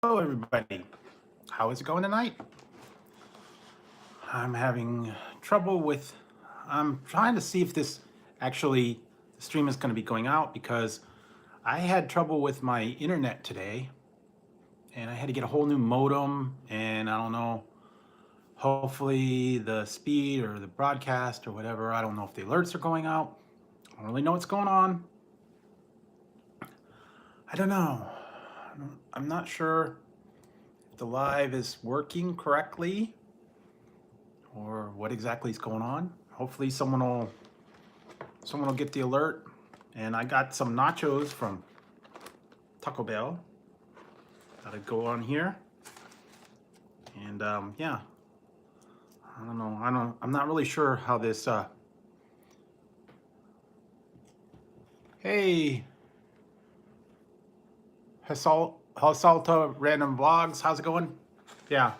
Hello, everybody. How is it going tonight? I'm having trouble with. I'm trying to see if this actually the stream is going to be going out because I had trouble with my internet today, and I had to get a whole new modem. And I don't know. Hopefully, the speed or the broadcast or whatever. I don't know if the alerts are going out. I don't really know what's going on. I don't know. I'm not sure if the live is working correctly or what exactly is going on. Hopefully someone will get the alert. And I got some nachos from Taco Bell. Gotta go on here. And yeah, I don't know. I'm not really sure how this. Hey, Hasalta Random Vlogs. How's it going? Yeah,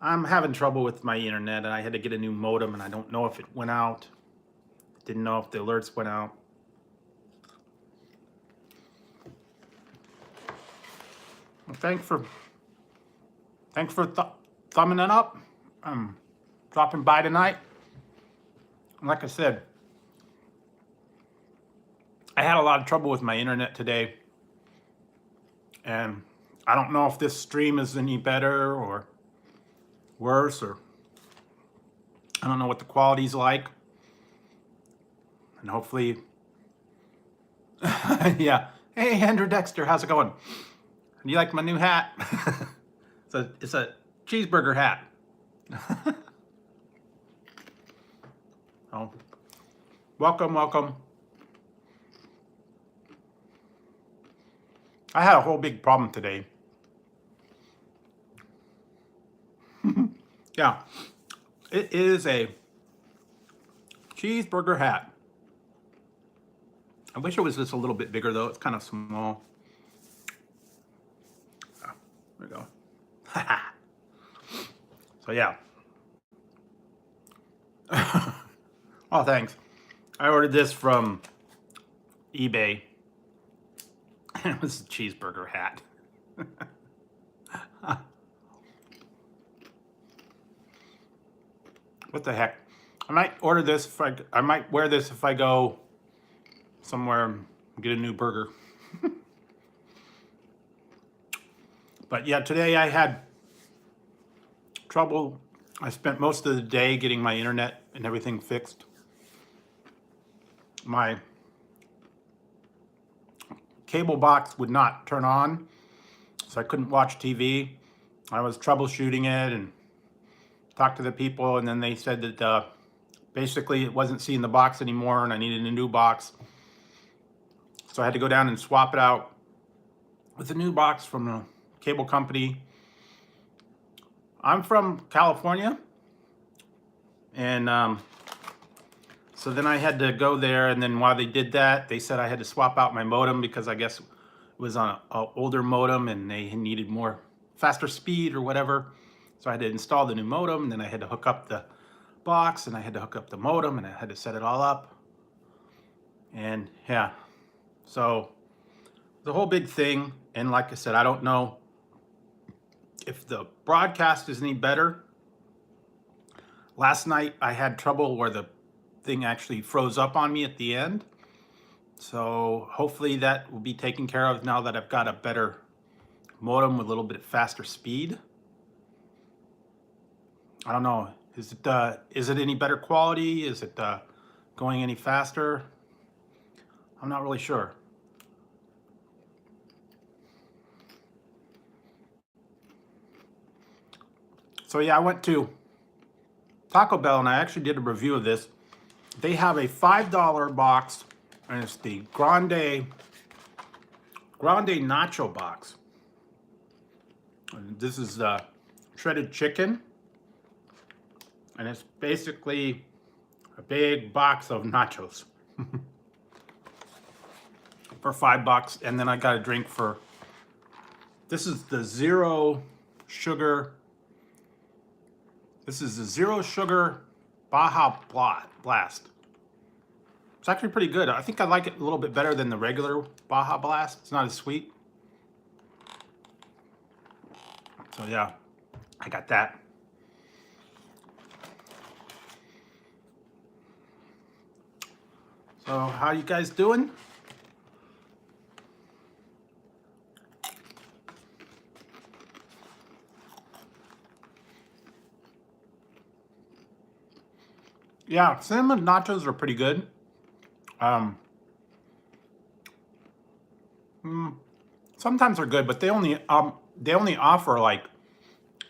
I'm having trouble with my internet, and I had to get a new modem, and I don't know if it went out. Didn't know if the alerts went out. Well, thanks for thumbing it up. Dropping by tonight. Like I said, I had a lot of trouble with my internet today, and I don't know if this stream is any better or worse, or I don't know what the quality's like. And hopefully, yeah. Hey, Andrew Dexter, how's it going? Do you like my new hat? It's a cheeseburger hat. Oh, welcome. I had a whole big problem today. Yeah, it is a cheeseburger hat. I wish it was just a little bit bigger though. It's kind of small. Oh, there we go. So yeah. Oh, thanks. I ordered this from eBay. It was a cheeseburger hat. What the heck? I might order this if I might wear this if I go somewhere and get a new burger. But yeah, today I had trouble. I spent most of the day getting my internet and everything fixed. My cable box would not turn on, so I couldn't watch TV. I was troubleshooting it and talked to the people, and then they said that basically it wasn't seeing the box anymore and I needed a new box. So I had to go down and swap it out with a new box from a cable company. I'm from California, and so then I had to go there, and then while they did that, they said I had to swap out my modem because I guess it was on an older modem and they needed more faster speed or whatever. So I had to install the new modem, and then I had to hook up the box, and I had to hook up the modem, and I had to set it all up. And yeah, so the whole big thing. And like I said, I don't know if the broadcast is any better. Last night I had trouble where the thing actually froze up on me at the end. So hopefully that will be taken care of now that I've got a better modem with a little bit faster speed. I don't know. Is it any better quality? Is it going any faster? I'm not really sure. So yeah, I went to Taco Bell and I actually did a review of this. They have a $5 box, and it's the Grande Nacho box. And this is the shredded chicken, and it's basically a big box of nachos for $5. And then I got a drink for. This is the zero sugar. This is the zero sugar Baja Blast. It's actually pretty good. I think I like it a little bit better than the regular Baja Blast. It's not as sweet. So yeah, I got that. So how you guys doing? Yeah, cinnamon nachos are pretty good. Um, Sometimes they're good, but they only offer like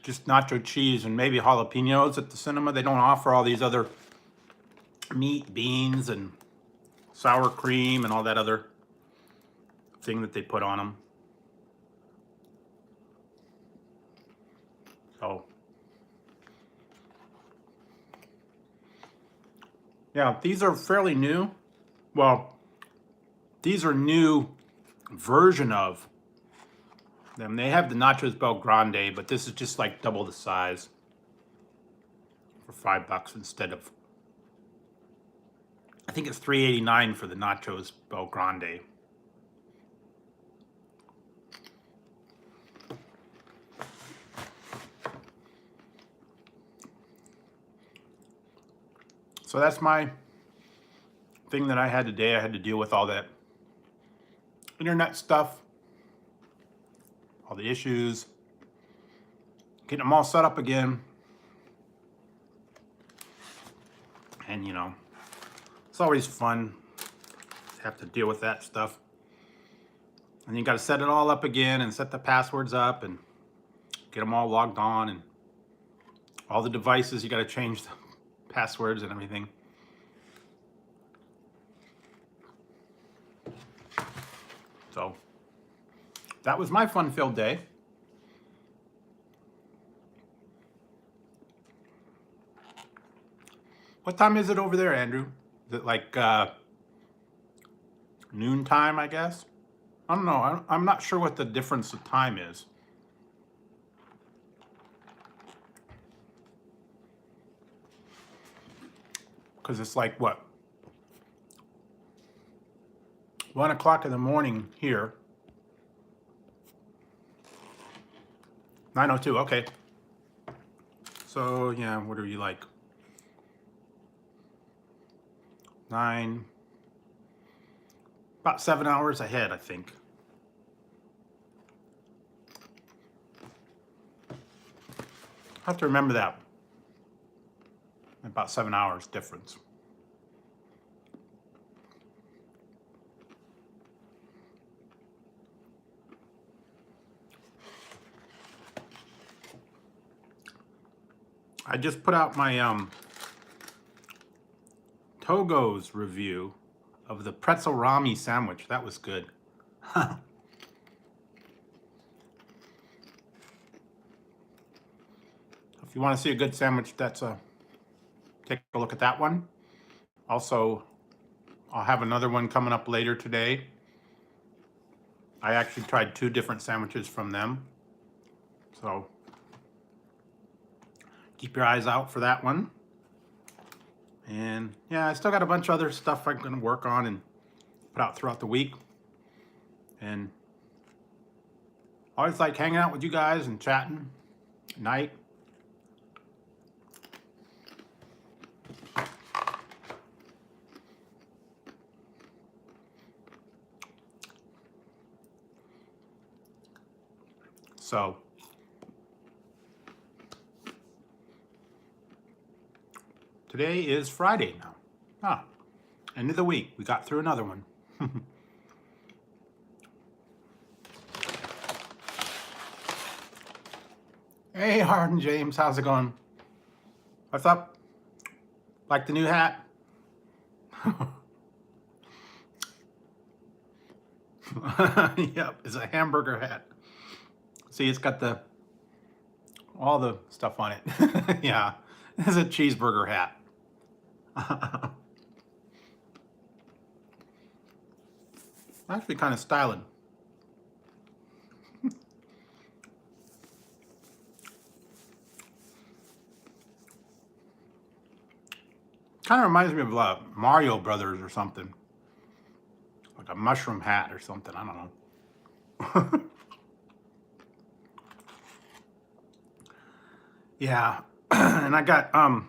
just nacho cheese and maybe jalapenos at the cinema. They don't offer all these other meat, beans, and sour cream and all that other thing that they put on them. So yeah, these are fairly new. Well, these are new version of them. They have the Nachos Bel Grande, but this is just like double the size for $5 instead of, I think it's $3.89 for the Nachos Bel Grande. So that's my thing that I had today. I had to deal with all that internet stuff, all the issues, getting them all set up again. And you know, it's always fun to have to deal with that stuff. And you got to set it all up again and set the passwords up and get them all logged on, and all the devices you got to change the passwords and everything. So that was my fun-filled day. What time is it over there, Andrew? Is it like noon time, I guess? I don't know. I'm not sure what the difference of time is. Because it's like, what? 1 o'clock in the morning here. 9:02, okay. So, yeah, what are you like? about 7 hours ahead, I think. I have to remember that. About 7 hours difference. I just put out my Togo's review of the pretzel rami sandwich. That was good. If you want to see a good sandwich, take a look at that one. Also, I'll have another one coming up later today. I actually tried 2 different sandwiches from them. So keep your eyes out for that one. And yeah, I still got a bunch of other stuff I'm going to work on and put out throughout the week. And I always like hanging out with you guys and chatting at night. So today is Friday now. End of the week. We got through another one. Hey, Harden James, how's it going? What's up? Like the new hat? Yep, it's a hamburger hat. See, it's got all the stuff on it. Yeah, it's a cheeseburger hat. Actually kind of styling. Kind of reminds me of Mario Brothers or something. Like a mushroom hat or something, I don't know. Yeah. And I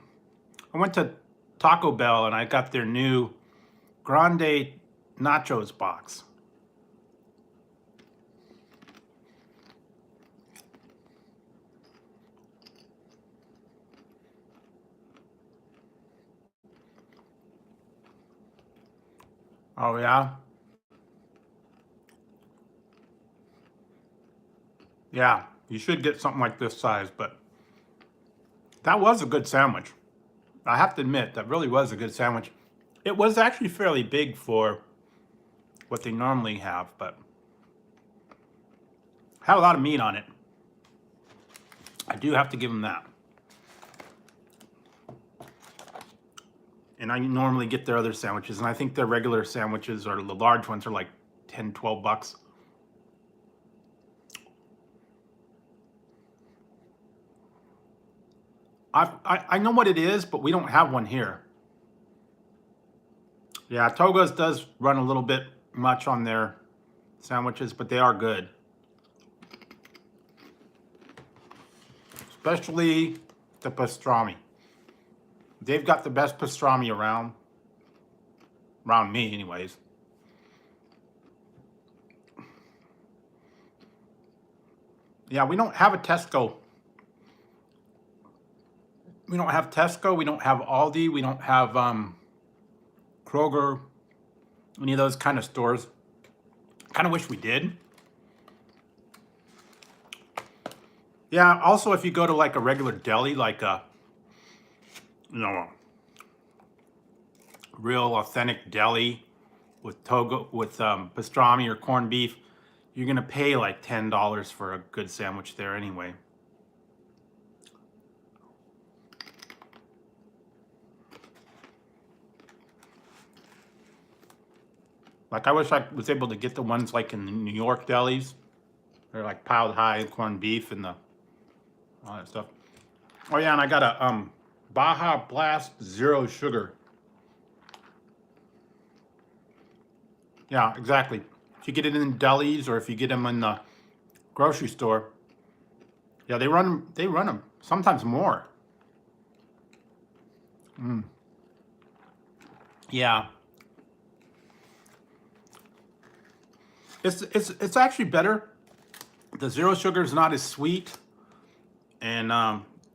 went to Taco Bell and I got their new Grande Nachos box. Oh yeah? Yeah. You should get something like this size, but that was a good sandwich. I have to admit, that really was a good sandwich. It was actually fairly big for what they normally have, but had a lot of meat on it. I do have to give them that. And I normally get their other sandwiches, and I think their regular sandwiches, or the large ones, are like 10, 12 bucks. I know what it is, but we don't have one here. Yeah, Toga's does run a little bit much on their sandwiches, but they are good. Especially the pastrami. They've got the best pastrami around me anyways. Yeah, we don't have a Tesco. We don't have Tesco, we don't have Aldi, we don't have Kroger, any of those kind of stores. Kind of wish we did. Yeah, also if you go to like a regular deli, like a, you know, a real authentic deli with pastrami or corned beef, you're gonna pay like $10 for a good sandwich there anyway. Like I wish I was able to get the ones like in the New York delis. They're like piled high, corned beef and all that stuff. Oh yeah, and I got a Baja Blast Zero Sugar. Yeah, exactly. If you get it in delis or if you get them in the grocery store, yeah, they run them sometimes more. Yeah, it's actually better. The zero sugar is not as sweet, and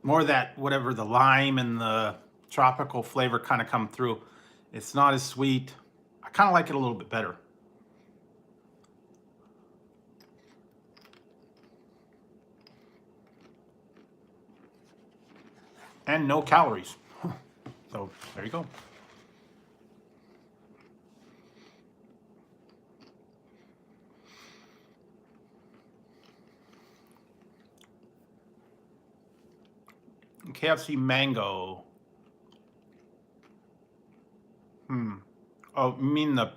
more of that whatever the lime and the tropical flavor kind of come through. It's not as sweet. I kind of like it a little bit better, and no calories. So there you go. KFC mango. Oh, you mean the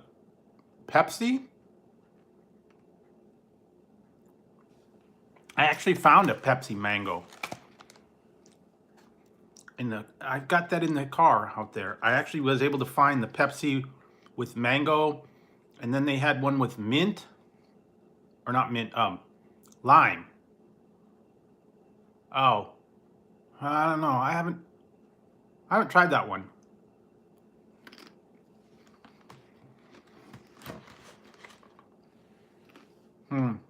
Pepsi? I actually found a Pepsi mango I got that in the car out there. I actually was able to find the Pepsi with mango, and then they had one with mint, or not mint, lime. Oh, I don't know. I haven't tried that one.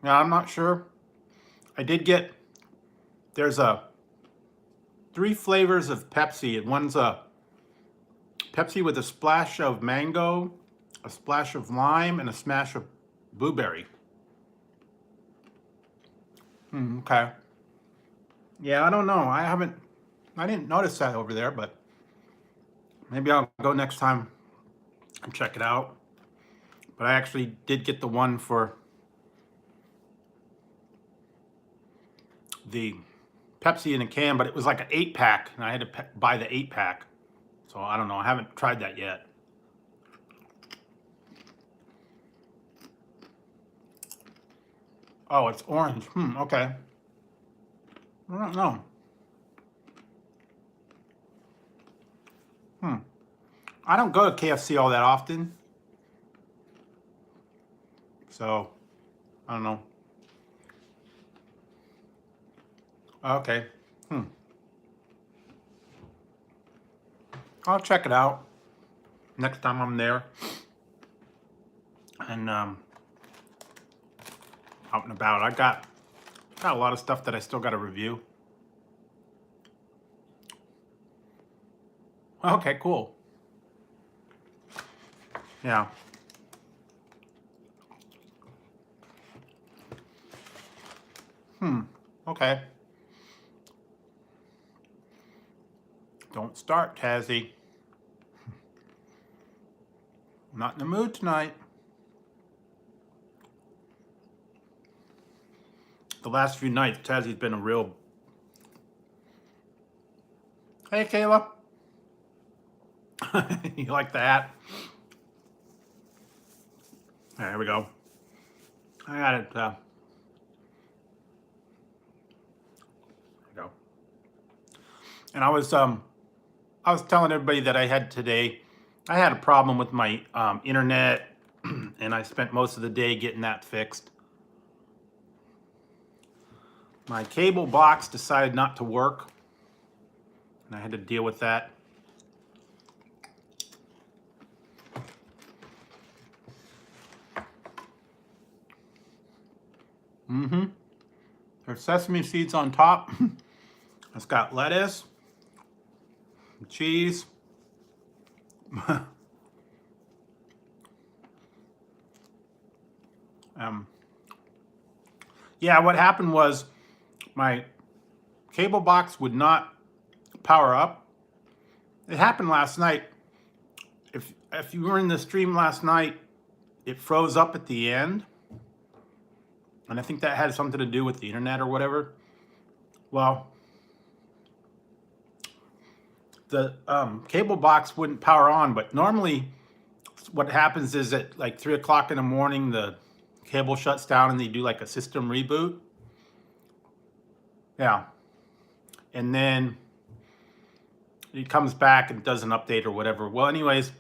Yeah, I'm not sure. I did get, there's a three flavors of Pepsi, and one's a Pepsi with a splash of mango, a splash of lime, and a smash of blueberry. Okay. Yeah, I don't know. I didn't notice that over there, but maybe I'll go next time and check it out. But I actually did get the one for the Pepsi in a can, but it was like an 8-pack, and I had to buy the 8-pack. So I don't know. I haven't tried that yet. Oh, it's orange. Okay. I don't know. I don't go to KFC all that often, so I don't know. Okay. I'll check it out next time I'm there. And out and about. I got a lot of stuff that I still got to review. Okay, cool. Yeah. Okay. Don't start, Tazzy. I'm not in the mood tonight. The last few nights, Tazzy's been a real... Hey, Kayla. You like that? There we go. I got it. There we go. And I was telling everybody that I had a problem with my internet, and I spent most of the day getting that fixed. My cable box decided not to work, and I had to deal with that. There's sesame seeds on top. It's got lettuce, cheese, yeah, what happened was my cable box would not power up. It happened last night. If you were in the stream last night, it froze up at the end. And I think that had something to do with the internet or whatever. Well, the cable box wouldn't power on, but normally what happens is at like 3 o'clock in the morning, the cable shuts down and they do like a system reboot. Yeah. And then it comes back and does an update or whatever. Well, anyways,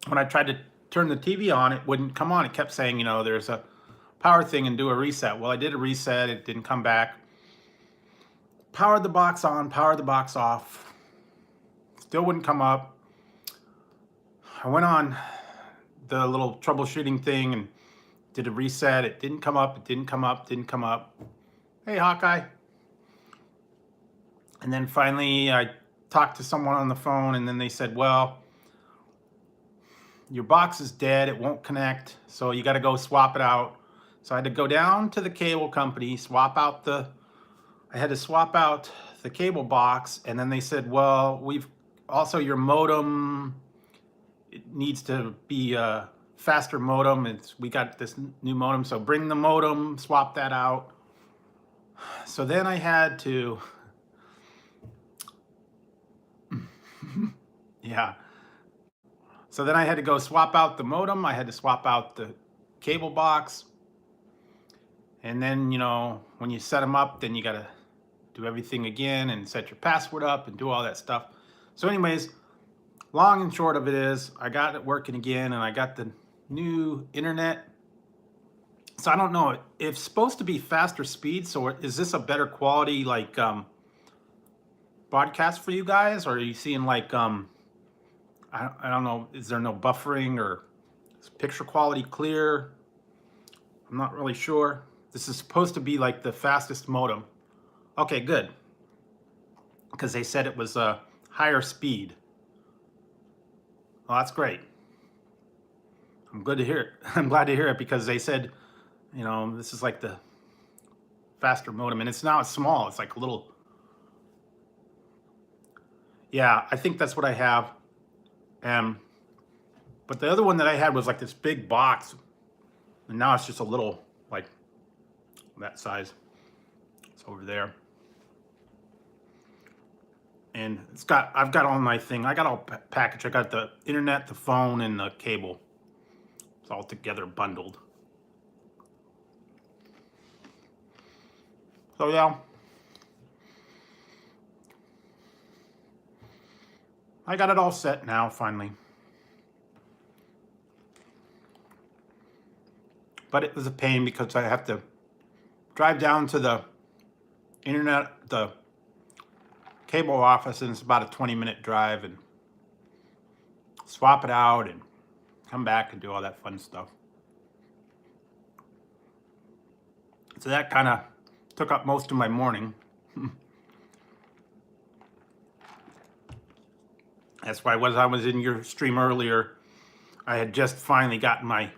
when I tried to turn the TV on, it wouldn't come on. It kept saying, you know, there's a power thing and do a reset. Well, I did a reset. It didn't come back. Powered the box on, powered the box off. Still wouldn't come up. I went on the little troubleshooting thing and did a reset. It didn't come up. It didn't come up. Didn't come up. Hey, Hawkeye. And then finally I talked to someone on the phone, and then they said, well, your box is dead. It won't connect. So you got to go swap it out. So I had to go down to the cable company, I had to swap out the cable box. And then they said, well, also your modem, it needs to be a faster modem. We got this new modem, so bring the modem, swap that out. So then I had to, yeah. So then I had to go swap out the modem. I had to swap out the cable box. And then, you know, when you set them up, then you got to do everything again and set your password up and do all that stuff. So anyways, long and short of it is I got it working again, and I got the new internet. So I don't know, it's supposed to be faster speed. So is this a better quality, like, broadcast for you guys? Or are you seeing like, I don't know, is there no buffering, or is picture quality clear? I'm not really sure. This is supposed to be like the fastest modem. Okay, good. Because they said it was a higher speed. Well, that's great. I'm good to hear it. I'm glad to hear it, because they said, you know, this is like the faster modem, and it's small. It's like a little. Yeah, I think that's what I have. But the other one that I had was like this big box, and now it's just a little, like, that size. It's over there. And I've got all my thing. I got all packaged. I got the internet, the phone, and the cable. It's all together bundled. So yeah. I got it all set now, finally. But it was a pain because I have to drive down to the internet, the cable office, and it's about a 20-minute drive, and swap it out and come back and do all that fun stuff. So that kind of took up most of my morning. That's why I was in your stream earlier, I had just finally gotten my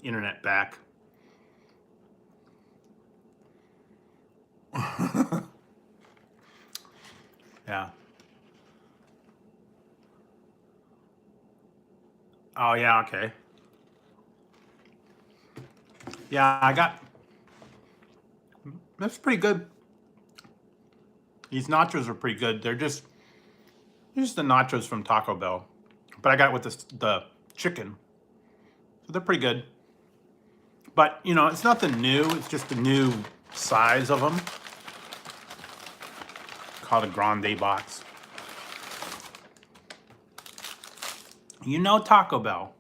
internet back. Yeah. Oh yeah, okay. Yeah, that's pretty good. These nachos are pretty good. They're just the nachos from Taco Bell, but I got it with the chicken, so they're pretty good. But you know, it's nothing new. It's just a new size of them, called a grande box. You know, Taco Bell,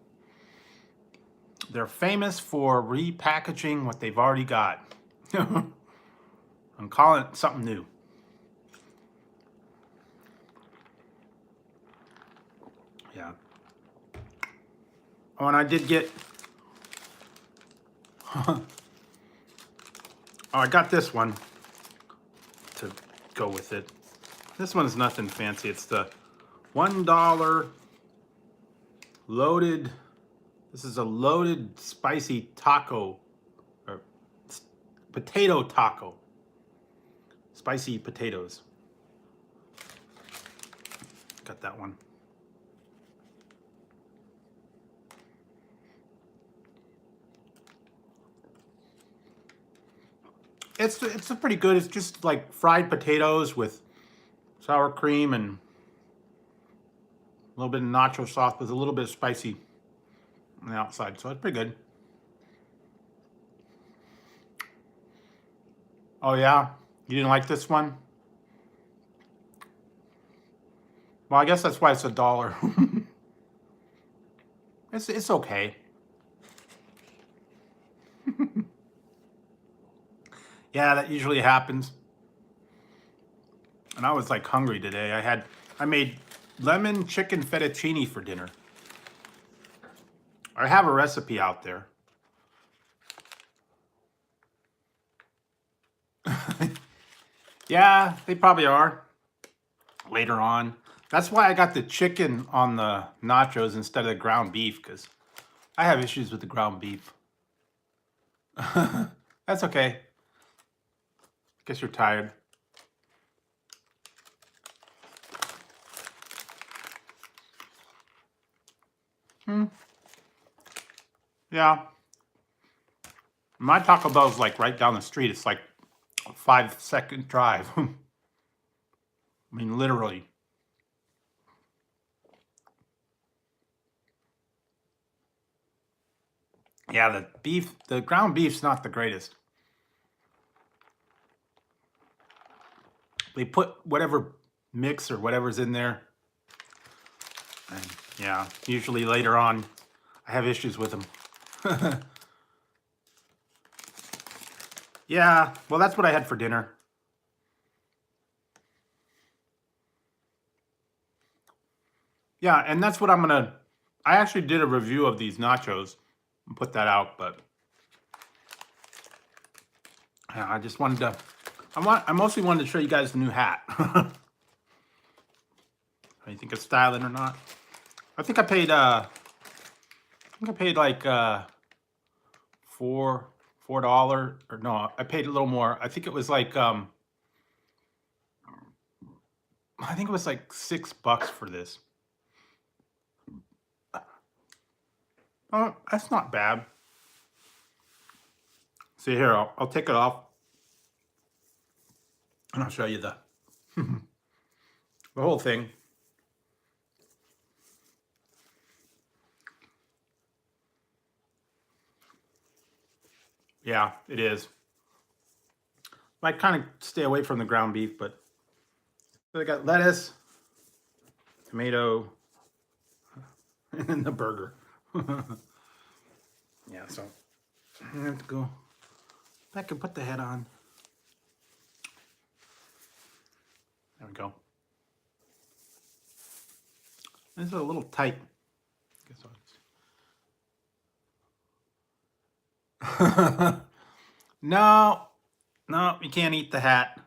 they're famous for repackaging what they've already got. I'm calling it something new. Yeah. Oh, and I did get... Oh, I got this one to go with it. This one's nothing fancy. It's the $1 loaded... This is a loaded spicy taco, or potato taco. Spicy potatoes. Got that one. It's pretty good. It's just like fried potatoes with sour cream and a little bit of nacho sauce with a little bit of spicy on the outside. So it's pretty good. Oh yeah? You didn't like this one? Well, I guess that's why it's $1. It's okay. Yeah, that usually happens. And I was like hungry today. I made lemon chicken fettuccine for dinner. I have a recipe out there. Yeah, they probably are later on. That's why I got the chicken on the nachos instead of the ground beef, because I have issues with the ground beef. That's okay. Guess you're tired. Yeah. My Taco Bell's like right down the street. It's like a 5-second drive. I mean, literally. Yeah, the ground beef's not the greatest. They put whatever mix or whatever's in there. And yeah, usually later on, I have issues with them. Yeah, well, that's what I had for dinner. Yeah, and that's what I actually did a review of these nachos and put that out, but yeah, I just wanted to, I mostly wanted to show you guys the new hat. How you think it's styling or not? I think I paid like $4, or no, I paid a little more. I think it was like I think it was like $6 for this. Oh, that's not bad. See here, I'll take it off and I'll show you the whole thing. Yeah, it is. I kind of stay away from the ground beef, but so I got lettuce, tomato, and the burger. Yeah, so I have to go back and put the head on. There we go. This is a little tight. No, no, you can't eat the hat.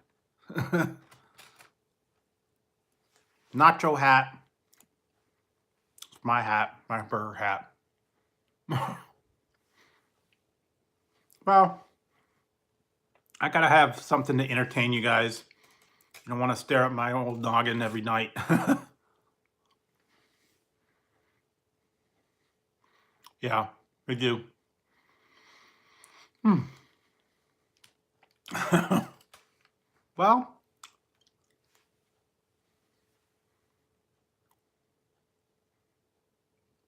Nacho hat. It's my hat, my burger hat. Well, I gotta have something to entertain you guys. I don't want to stare at my old noggin every night. Yeah, we do. Hmm. Well,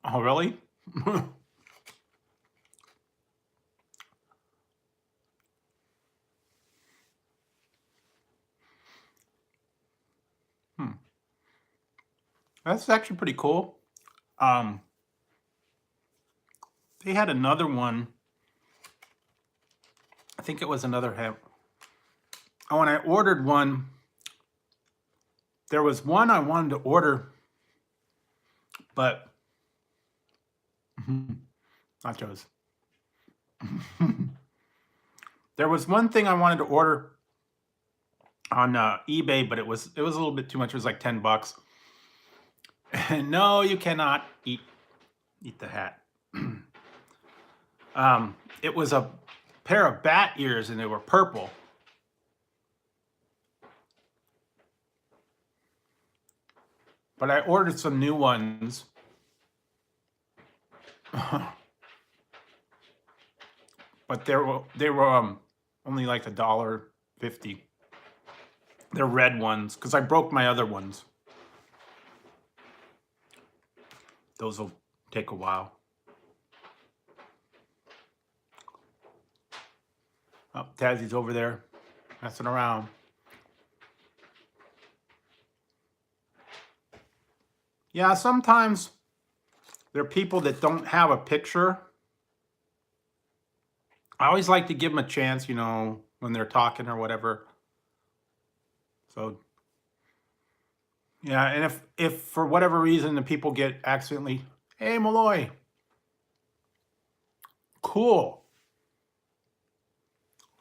oh really? Hmm. That's actually pretty cool. Um, they had another one. I think it was another ham. Oh, when I ordered one, there was one I wanted to order, but nachos. There was one thing I wanted to order on eBay, but it was a little bit too much. It was like $10. And no, you cannot eat the hat. It was a pair of bat ears, and they were purple. But I ordered some new ones. But they were only like $1.50. They're red ones because I broke my other ones. Those will take a while. Oh, Tazzy's over there messing around. Yeah, sometimes there are people that don't have a picture. I always like to give them a chance, when they're talking or whatever. So, yeah, and if for whatever reason the people get accidentally, hey, Malloy, cool.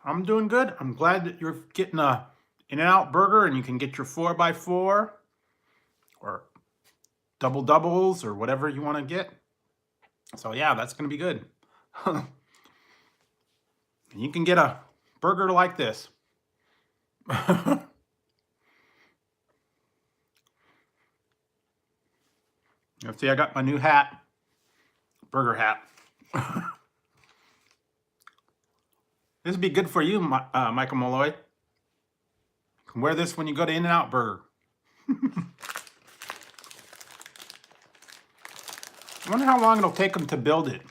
I'm doing good. I'm glad that you're getting a In-N-Out burger and you can get your 4x4 or double doubles or whatever you want to get. So yeah, that's going to be good. You can get a burger like this. See, I got my new hat, burger hat. This would be good for you, Michael Malloy. You can wear this when you go to In-N-Out Burger. I wonder how long it'll take them to build it.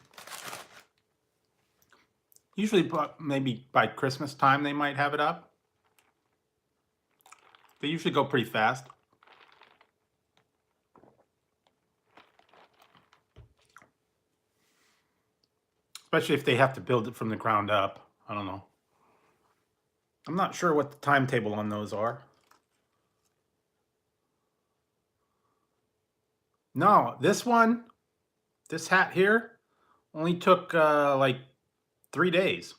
Usually, maybe by Christmas time, they might have it up. They usually go pretty fast. Especially if they have to build it from the ground up. I don't know. I'm not sure what the timetable on those are. No, this hat here, only took like 3 days.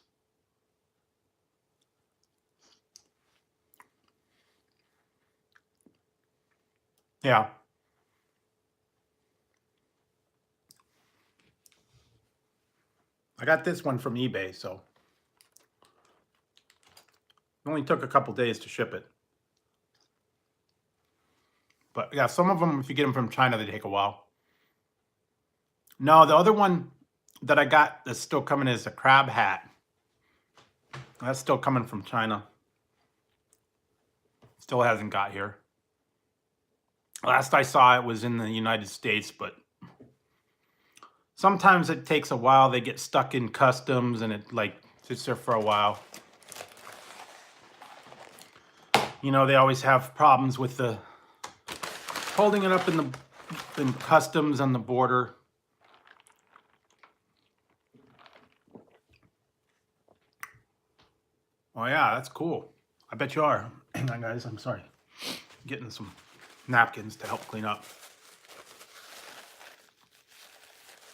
Yeah. I got this one from eBay, so it only took a couple days to ship it. But yeah, some of them, if you get them from China, they take a while. No, the other one that I got that's still coming is a crab hat. That's still coming from China. Still hasn't got here. Last I saw it was in the United States, but sometimes it takes a while. They get stuck in customs and it like sits there for a while. They always have problems with the holding it up in customs on the border. Oh yeah, that's cool. I bet you are. Hang on, guys. I'm sorry. I'm getting some napkins to help clean up.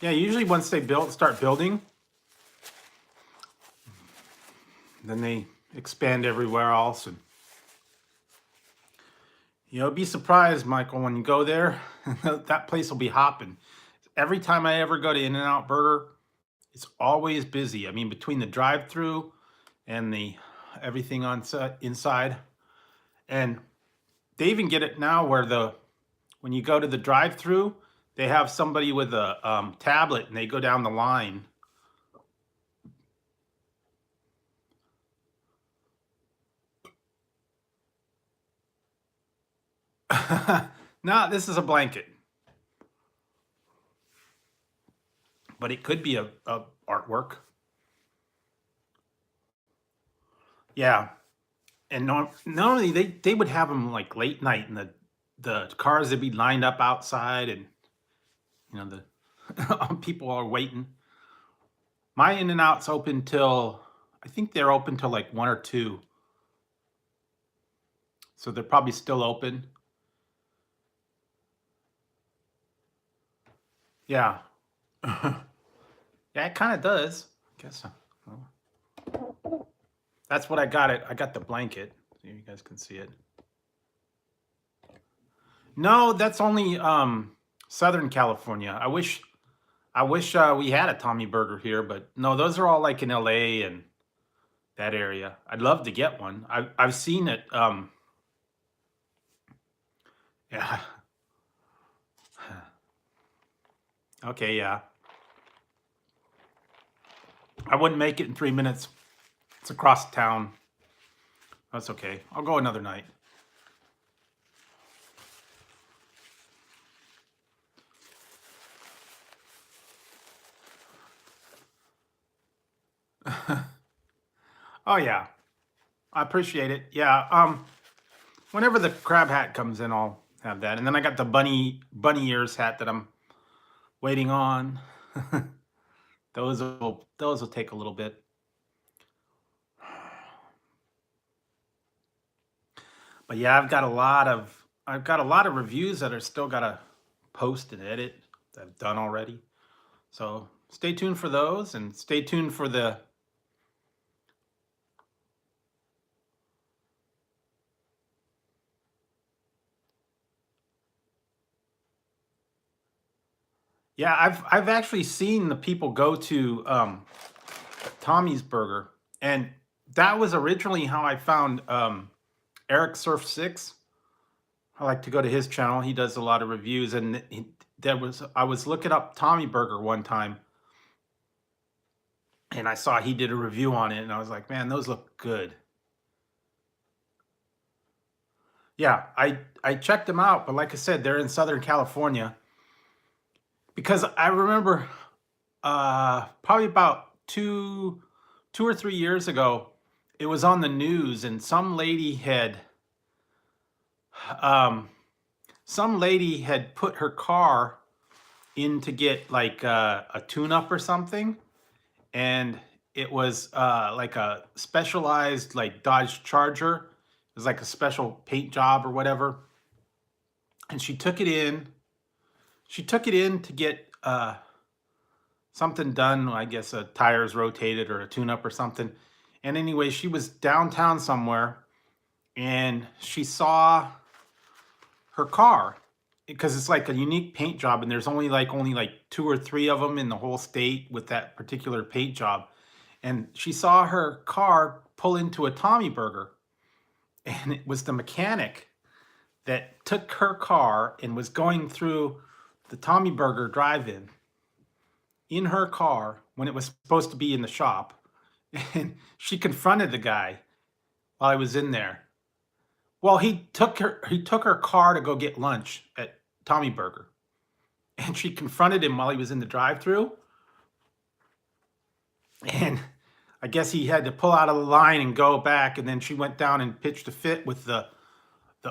Yeah, usually once they start building, Then they expand everywhere else. And be surprised, Michael, when you go there, that place will be hopping. Every time I ever go to In-N-Out Burger, it's always busy. I mean, between the drive-through and the everything on inside, and they even get it now where when you go to the drive-through, they have somebody with a tablet and they go down the line. No, this is a blanket, but it could be a artwork. Yeah, and normally they would have them like late night, and the cars would be lined up outside, and the people are waiting. My In-N-Out's open till, I think they're open till like 1 or 2, so they're probably still open. Yeah. Yeah, it kind of does. I guess so. Well, that's what I got it. I got the blanket. See if you guys can see it. No, that's only Southern California. I wish we had a Tommy Burger here, but no, those are all like in LA and that area. I'd love to get one. I've seen it. Yeah. Okay, yeah. I wouldn't make it in 3 minutes. It's across town. That's okay. I'll go another night. Oh yeah, I appreciate it. Yeah. Whenever the crab hat comes in, I'll have that. And then I got the bunny ears hat that I'm waiting on. Those will take a little bit. But yeah, I've got a lot of reviews that are still gotta post and edit that I've done already. So stay tuned for those, and stay tuned for the. Yeah, I've actually seen the people go to Tommy's Burger, and that was originally how I found Eric Surf 6. I like to go to his channel. He does a lot of reviews, and I was looking up Tommy Burger one time, and I saw he did a review on it, and I was like, man, those look good. Yeah, I checked them out, but like I said, they're in Southern California, because I remember probably about 2 or 3 years ago, it was on the news, and um, some lady had put her car in to get like a tune-up or something, and it was like a specialized like Dodge Charger. It was like a special paint job or whatever, and she took it in. She took it in to get something done. I guess a tires rotated or a tune-up or something. And anyway, she was downtown somewhere, and she saw her car, because it's like a unique paint job, and there's only like 2 or 3 of them in the whole state with that particular paint job. And she saw her car pull into a Tommy Burger, and it was the mechanic that took her car and was going through the Tommy Burger drive-in in her car when it was supposed to be in the shop. And she confronted the guy while I was in there. Well, he took her car to go get lunch at Tommy Burger, and she confronted him while he was in the drive-through. And I guess he had to pull out of the line and go back, and then she went down and pitched a fit with the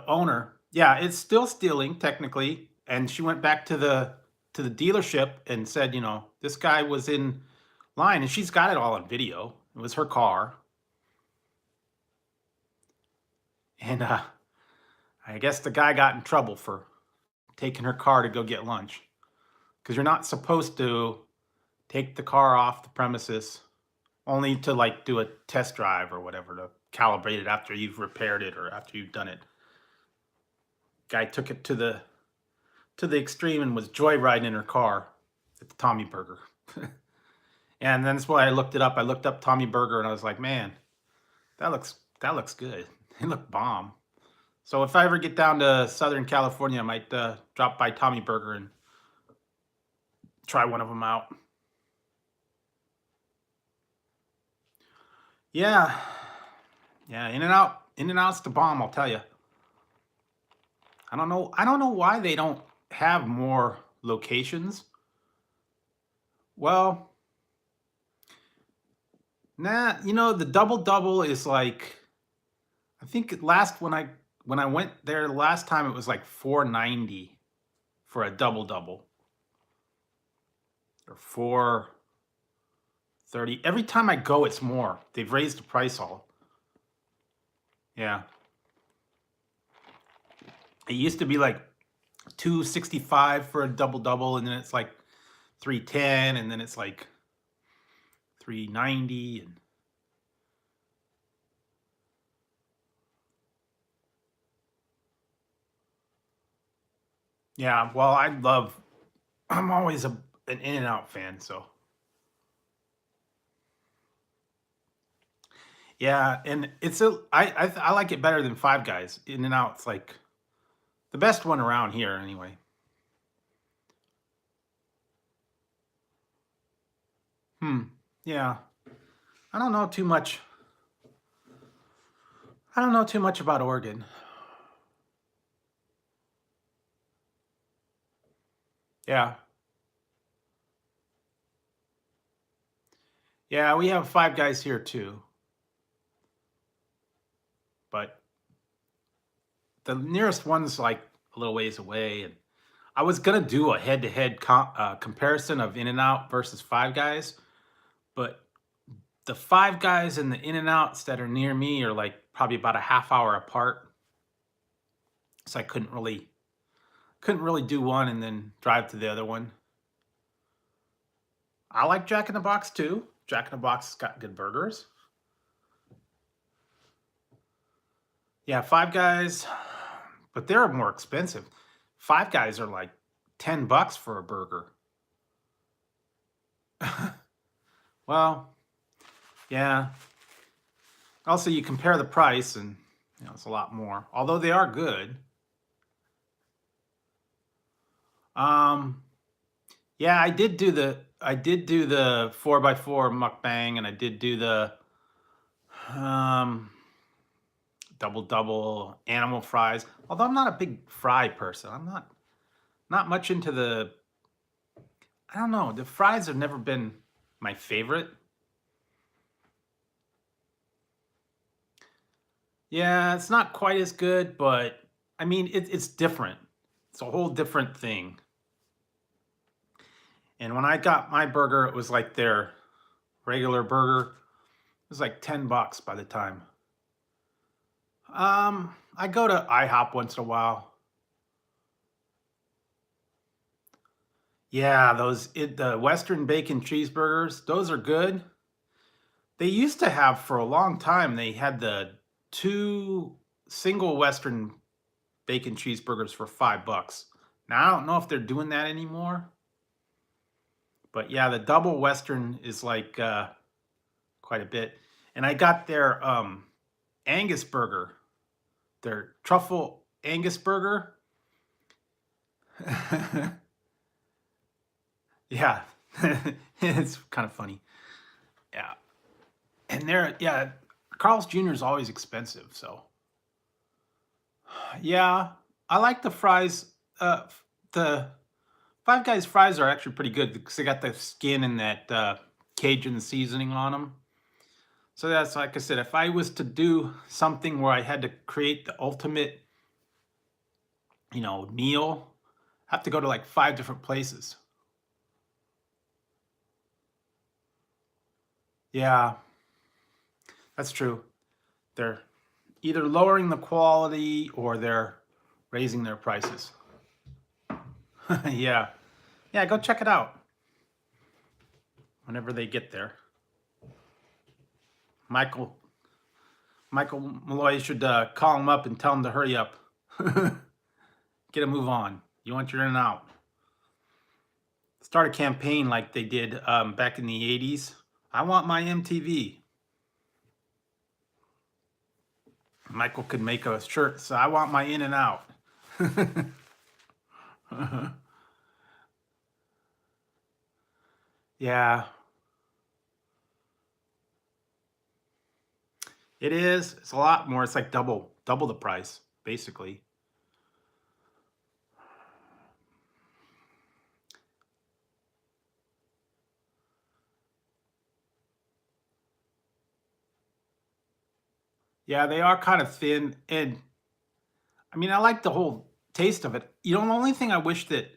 owner. Yeah, it's still stealing technically, and she went back to the dealership and said, this guy was in line, and she's got it all on video. It was her car, and I guess the guy got in trouble for taking her car to go get lunch, because you're not supposed to take the car off the premises only to like do a test drive or whatever to calibrate it after you've repaired it or after you've done it. Guy took it to the extreme and was joyriding in her car at the Tommy Burger. And then that's why I looked it up. I looked up Tommy Burger and I was like, man, that looks good. It looked bomb. So if I ever get down to Southern California, I might drop by Tommy Burger and try one of them out. Yeah, yeah, In-N-Out's the bomb, I'll tell you. I don't know why they don't have more locations. Well, nah, the double double is like, I think when I went there last time it was like $4.90 for a double double. Or $4.30. Every time I go it's more. They've raised the price all. Yeah. It used to be like $2.65 for a double double, and then it's like $3.10, and then it's like $3.90 and yeah, well, I'm always an In-N-Out fan, so yeah, and I like it better than Five Guys. In-N-Out's like the best one around here anyway. Yeah. I don't know too much. I don't know too much about Oregon. Yeah. Yeah, we have Five Guys here too. But the nearest one's like a little ways away, and I was gonna do a head-to-head comparison of In-N-Out versus Five Guys, but the Five Guys and the In-N-Outs that are near me are like probably about a half hour apart, so I couldn't really do one and then drive to the other one. I like Jack in the Box too. Jack in the Box has got good burgers. Yeah, Five Guys, but they're more expensive. Five Guys are like $10 for a burger. Well, yeah. Also, you compare the price, and it's a lot more. Although they are good. Yeah, I did do the 4x4 mukbang, and I did do the double double animal fries. Although I'm not a big fry person, I'm not much into the. I don't know. The fries have never been my favorite. Yeah, it's not quite as good, but I mean, it's different. It's a whole different thing. And when I got my burger, it was like their regular burger. It was like $10 by the time. I go to IHOP once in a while. Yeah, the Western bacon cheeseburgers, those are good. They used to have for a long time. They had the two single Western bacon cheeseburgers for $5. Now I don't know if they're doing that anymore. But yeah, the double Western is like quite a bit. And I got their Angus burger, their truffle Angus burger. Yeah, it's kind of funny. Yeah, and Carl's Jr. is always expensive. So yeah, I like the fries. The Five Guys fries are actually pretty good because they got the skin and that Cajun seasoning on them. So that's, like I said, if I was to do something where I had to create the ultimate, meal, I have to go to like 5 different places. Yeah, that's true. They're either lowering the quality or they're raising their prices. Yeah. Yeah, go check it out whenever they get there. Michael Malloy should call him up and tell him to hurry up. Get a move on. You want your in and out. Start a campaign like they did back in the 80s. I want my MTV. Michael could make a shirt, so I want my in and out. Yeah, it is. It's a lot more. It's like double the price, basically. Yeah, they are kind of thin, and I mean, I like the whole taste of it. You know, the only thing I wish that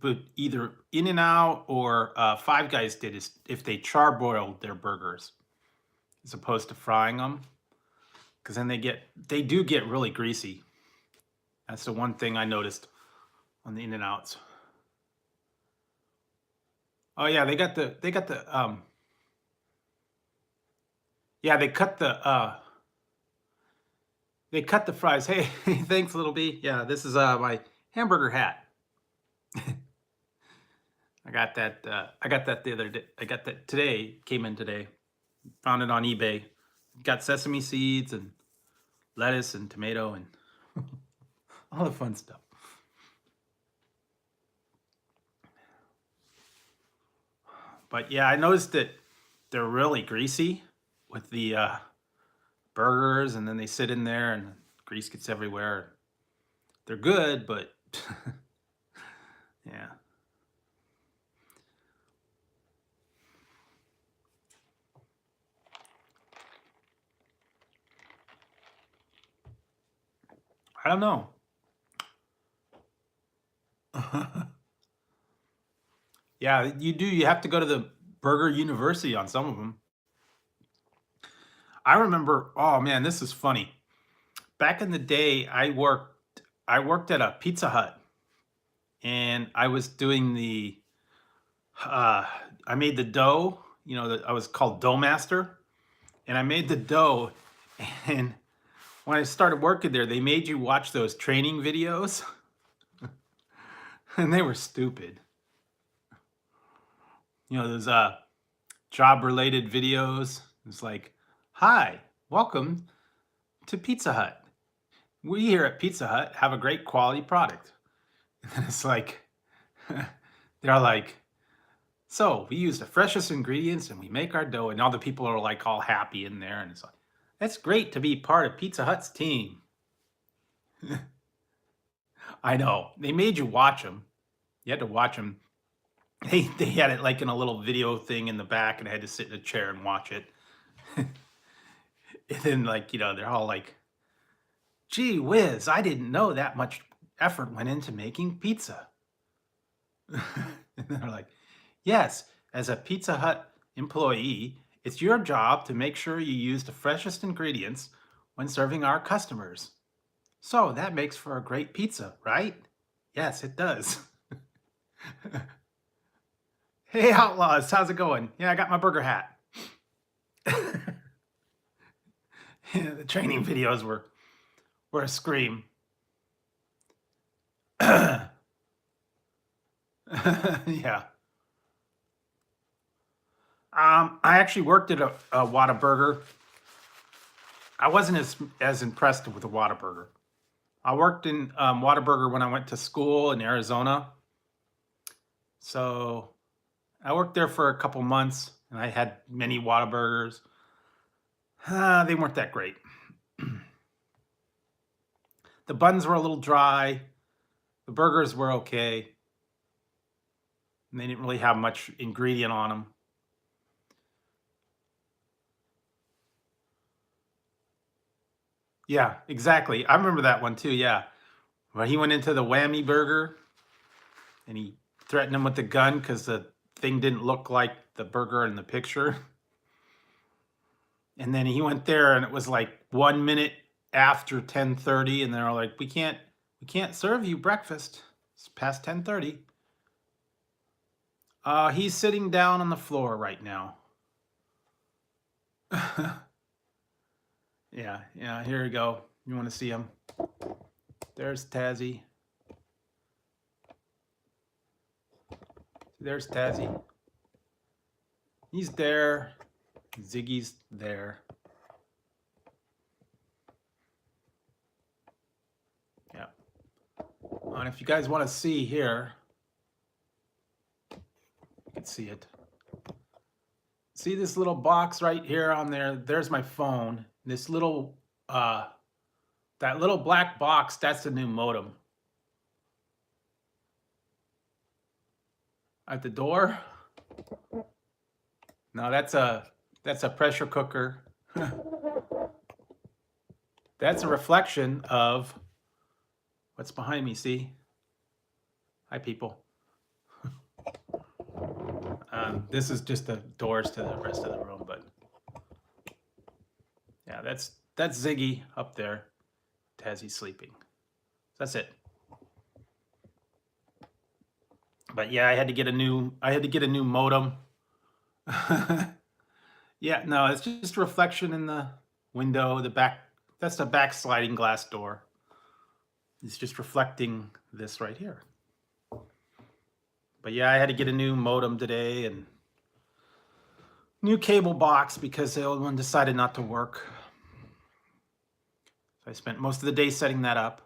would either In and Out or Five Guys did is if they charboiled their burgers as opposed to frying them, because then they do get really greasy. That's the one thing I noticed on the In and Outs. Oh yeah, yeah, they cut the fries. Hey, thanks, little B. Yeah, this is my hamburger hat. I got that. I got that the other day. I got that today. Came in today. Found it on eBay. Got sesame seeds and lettuce and tomato and all the fun stuff. But yeah, I noticed that they're really greasy with the burgers, and then they sit in there and grease gets everywhere. They're good, but yeah. I don't know. Yeah, you do. You have to go to the Burger University on some of them. I remember, oh man, this is funny. Back in the day, I worked at a Pizza Hut, and I was doing the uh I made the dough, I was called dough master, and I made the dough. And when I started working there, they made you watch those training videos and they were stupid. Those job related videos. It's like, "Hi, welcome to Pizza Hut. We here at Pizza Hut have a great quality product." And it's like, they're like, "So we use the freshest ingredients and we make our dough," and all the people are like all happy in there, and it's like, "That's great to be part of Pizza Hut's team." I know. They made you watch them. You had to watch them. They had it like in a little video thing in the back, and I had to sit in a chair and watch it. And then, like, they're all like, "Gee whiz, I didn't know that much effort went into making pizza." And they're like, "Yes, as a Pizza Hut employee, it's your job to make sure you use the freshest ingredients when serving our customers. So that makes for a great pizza, right?" "Yes, it does." "Hey, Outlaws, how's it going?" "Yeah, I got my burger hat." Yeah, the training videos were a scream. Yeah. I actually worked at a Whataburger. I wasn't as impressed with the Whataburger. I worked in Whataburger when I went to school in Arizona. So I worked there for a couple months, and I had many Whataburgers. They weren't that great. The buns were a little dry. The burgers were okay. And they didn't really have much ingredient on them. Yeah, exactly. I remember that one too. Yeah. Where he went into the whammy burger and he threatened him with the gun because the thing didn't look like the burger in the picture. And then he went there and it was like 1 minute after 10:30, and they're like, we can't serve you breakfast. It's past 10:30. He's sitting down on the floor right now. Yeah, here we go. You want to see him? There's Tazzy. There's Tazzy. He's there. Ziggy's there. Yeah. And if you guys want to see here, you can see it. See this little box right here on there? There's my phone. This little, that little black box, that's the new modem. At the door? No, that's a pressure cooker. That's a reflection of what's behind me, see? Hi, people. This is just the doors to the rest of the room, but yeah, that's Ziggy up there. Tazzy's sleeping. That's it. But yeah, I had to get a new modem. Yeah, no, it's just a reflection in the window, the back. That's the back sliding glass door. It's just reflecting this right here. But yeah, I had to get a new modem today and new cable box because the old one decided not to work. So I spent most of the day setting that up.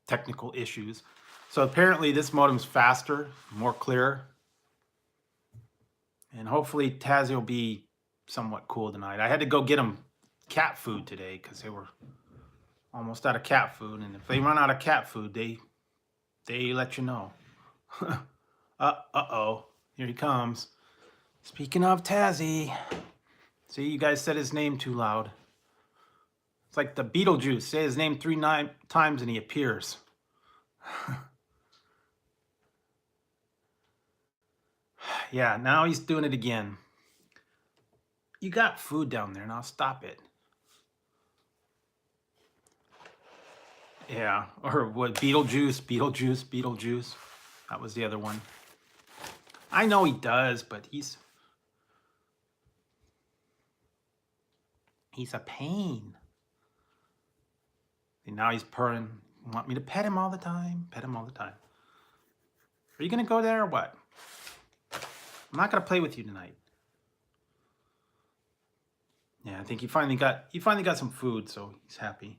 Technical issues. So apparently this modem's faster, more clear. And hopefully Tazzy will be somewhat cool tonight. I had to go get him cat food today because they were almost out of cat food. And if they run out of cat food, they let you know. Uh-oh. Here he comes. Speaking of Tazzy. See, you guys said his name too loud. It's like the Beetlejuice. Say his name 3 times and he appears. Yeah, now he's doing it again. You got food down there, now stop it. Yeah, or what, Beetlejuice. That was the other one. I know he does, but he's a pain. And now he's purring. Want me to pet him all the time? Pet him all the time. Are you gonna go there or what? I'm not gonna play with you tonight. Yeah, I think he finally got some food, so he's happy.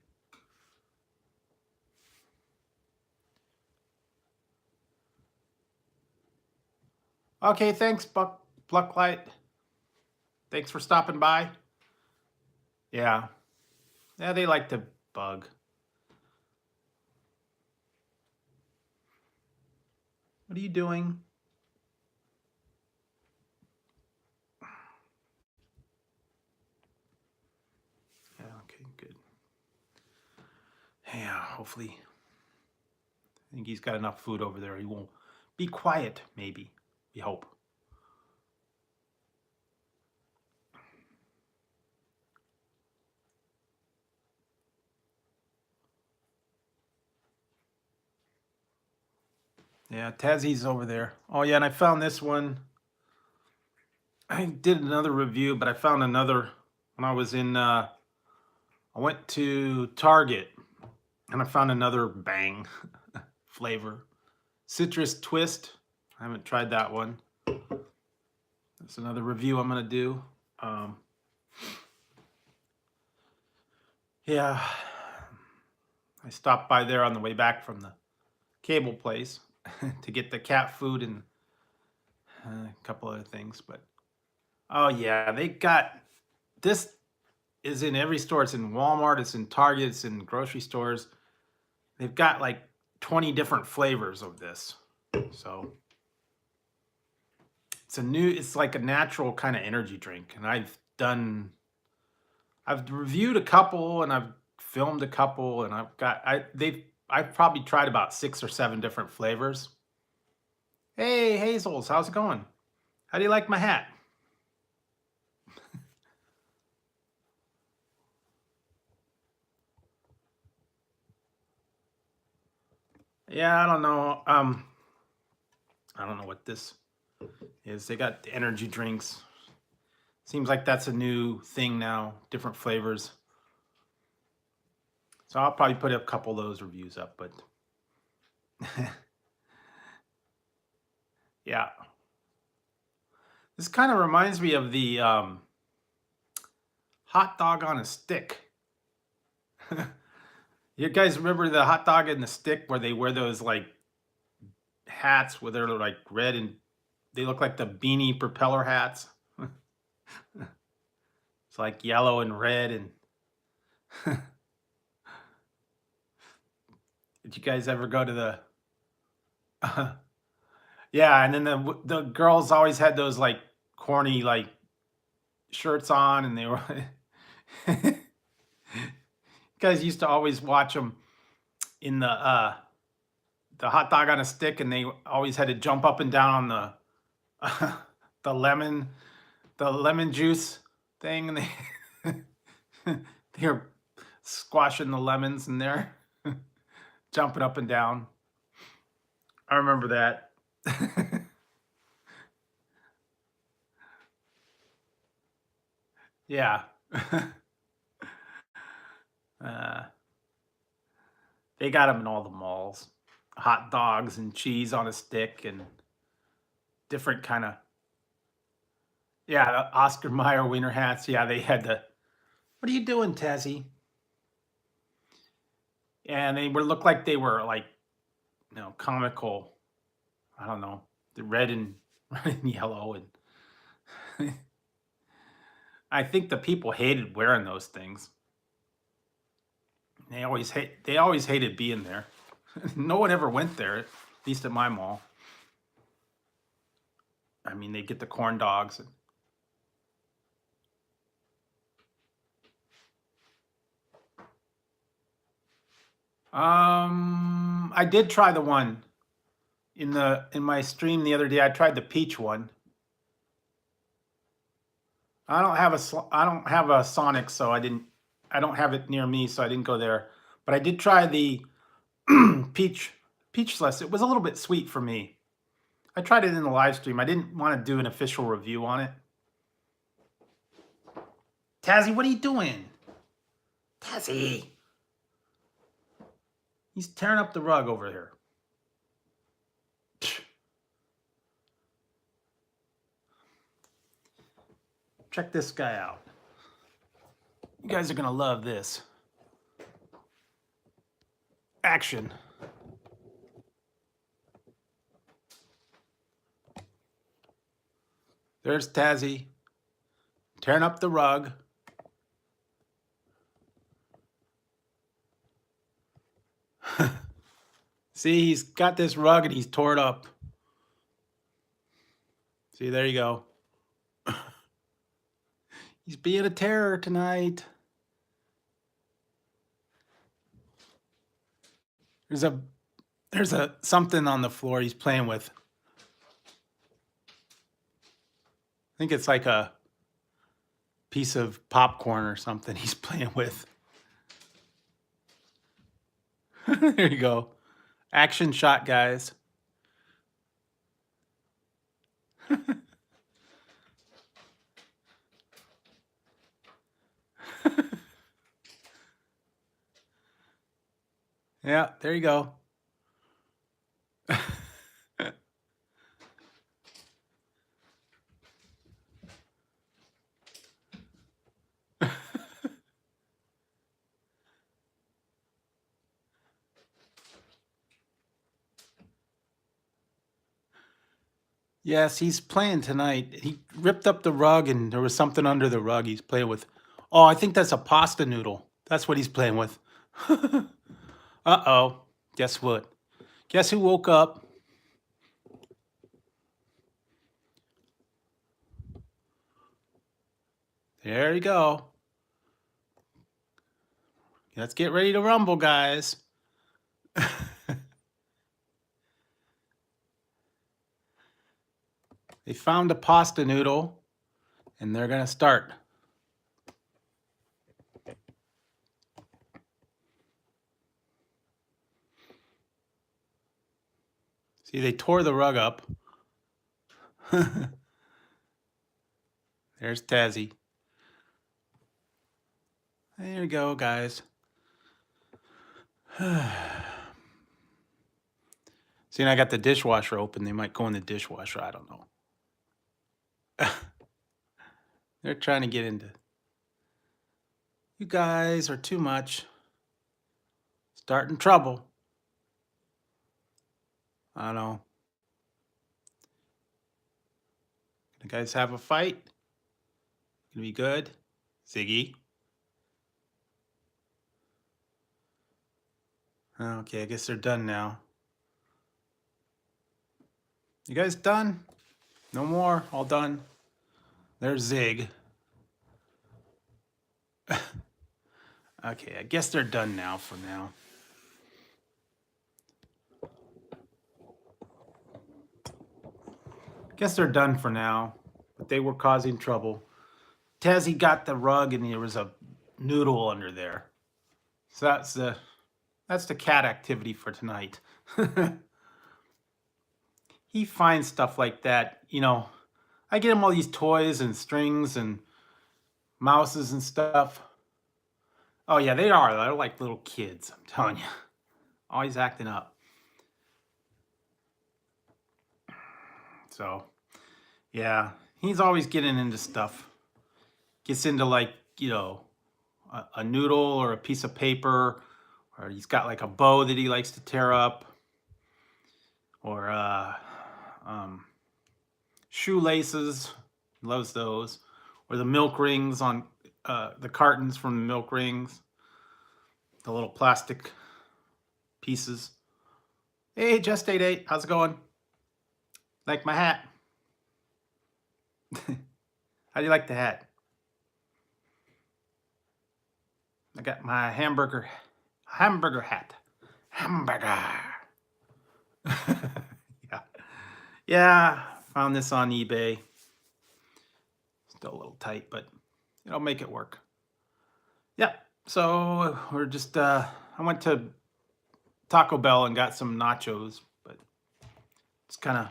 Okay, thanks, Plucklight. Thanks for stopping by. Yeah, they like to bug. What are you doing? Yeah, okay, good. Yeah, hopefully. I think he's got enough food over there. He won't be quiet, maybe. We hope. Yeah, Tazzy's over there. Oh, yeah, and I found this one. I did another review, but I found another when I was in, I went to Target, and I found another bang flavor. Citrus Twist. I haven't tried that one. That's another review I'm going to do. Yeah, I stopped by there on the way back from the cable place to get the cat food and a couple other things. But oh yeah, they got this is in every store. It's in Walmart, it's in Target, it's in grocery stores. They've got like 20 different flavors of this. So it's like a natural kind of energy drink. And I've reviewed a couple and I've filmed a couple and I've probably tried about 6 or 7 different flavors. Hey, Hazels, how's it going? How do you like my hat? Yeah, I don't know. I don't know what this is. They got the energy drinks. Seems like that's a new thing now, different flavors. So I'll probably put a couple of those reviews up, but yeah. This kind of reminds me of the hot dog on a stick. You guys remember the hot dog and the stick where they wear those like hats where they're like red and they look like the beanie propeller hats? It's like yellow and red. And did you guys ever go to the yeah, and then the girls always had those like corny like shirts on, and they were you guys used to always watch them in the hot dog on a stick, and they always had to jump up and down on the the lemon juice thing, and they were squashing the lemons in there, jumping up and down. I remember that. Yeah. uh, they got them in all the malls. Hot dogs and cheese on a stick and different kind of, yeah, the Oscar Mayer winter hats. Yeah, they had the, what are you doing, Tazzy? And they would look like they were like, comical. I don't know, the red and red and yellow, and I think the people hated wearing those things. They always hated being there. No one ever went there, at least at my mall. I mean, they get the corn dogs. I did try the one in my stream the other day. I tried the peach one. I don't have a Sonic, so I don't have it near me, so I didn't go there. But I did try the peachless. It was a little bit sweet for me. I tried it in the live stream. I didn't want to do an official review on it. Tazzy, what are you doing? Tazzy. He's tearing up the rug over here. Check this guy out. You guys are going to love this. Action. There's Tazzy tearing up the rug. See, he's got this rug and he's tore it up. See, there you go. He's being a terror tonight. There's a something on the floor he's playing with. I think it's like a piece of popcorn or something he's playing with. There you go. Action shot, guys. Yeah, there you go. Yes, he's playing tonight. He ripped up the rug and there was something under the rug he's playing with. Oh, I think that's a pasta noodle. That's what he's playing with. Uh-oh. Guess what? Guess who woke up? There you go. Let's get ready to rumble, guys. They found a pasta noodle and they're going to start. See, they tore the rug up. There's Tazzy. There we go, guys. See, I got the dishwasher open. They might go in the dishwasher. I don't know. They're trying to get into. You guys are too much. Starting trouble. I don't know. You guys have a fight? Gonna be good? Ziggy? Okay, I guess they're done now. You guys done? No more? All done? There's Zig. Okay, I guess they're done now for now. Guess they're done for now, but they were causing trouble. Tazzy got the rug and there was a noodle under there. So that's the cat activity for tonight. He finds stuff like that, you know. I get him all these toys and strings and mouses and stuff. Oh yeah, they are. They're like little kids, I'm telling you. Always acting up. So, yeah, he's always getting into stuff. Gets into like, you know, a noodle or a piece of paper, or he's got like a bow that he likes to tear up, or shoelaces, loves those, or the milk rings on the cartons from the milk rings, the little plastic pieces. Hey, just 88, how's it going? Like my hat? How do you like the hat? I got my hamburger hat. Hamburger. Yeah. Yeah, found this on eBay. Still a little tight, but it'll make it work. Yeah, so we're just, I went to Taco Bell and got some nachos, but it's kind of,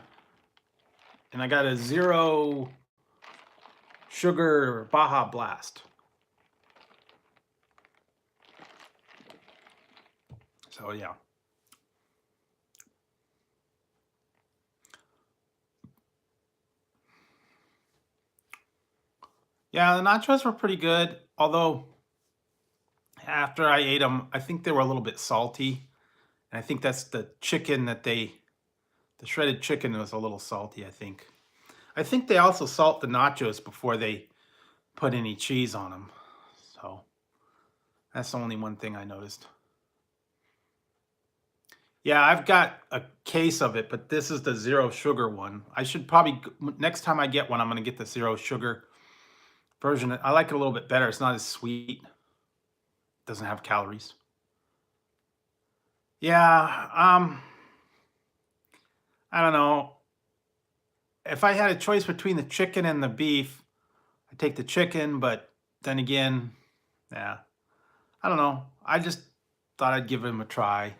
and I got a 0 sugar Baja Blast. So yeah. Yeah, the nachos were pretty good, although after I ate them, I think they were a little bit salty. And I think that's the chicken the shredded chicken was a little salty, I think. I think they also salt the nachos before they put any cheese on them. So that's the only one thing I noticed. Yeah, I've got a case of it, but this is the 0 sugar one. I should probably, next time I get one, I'm going to get the 0 sugar version. I like it a little bit better. It's not as sweet. It doesn't have calories. Yeah, I don't know. If I had a choice between the chicken and the beef, I'd take the chicken, but then again, yeah, I don't know. I just thought I'd give him a try.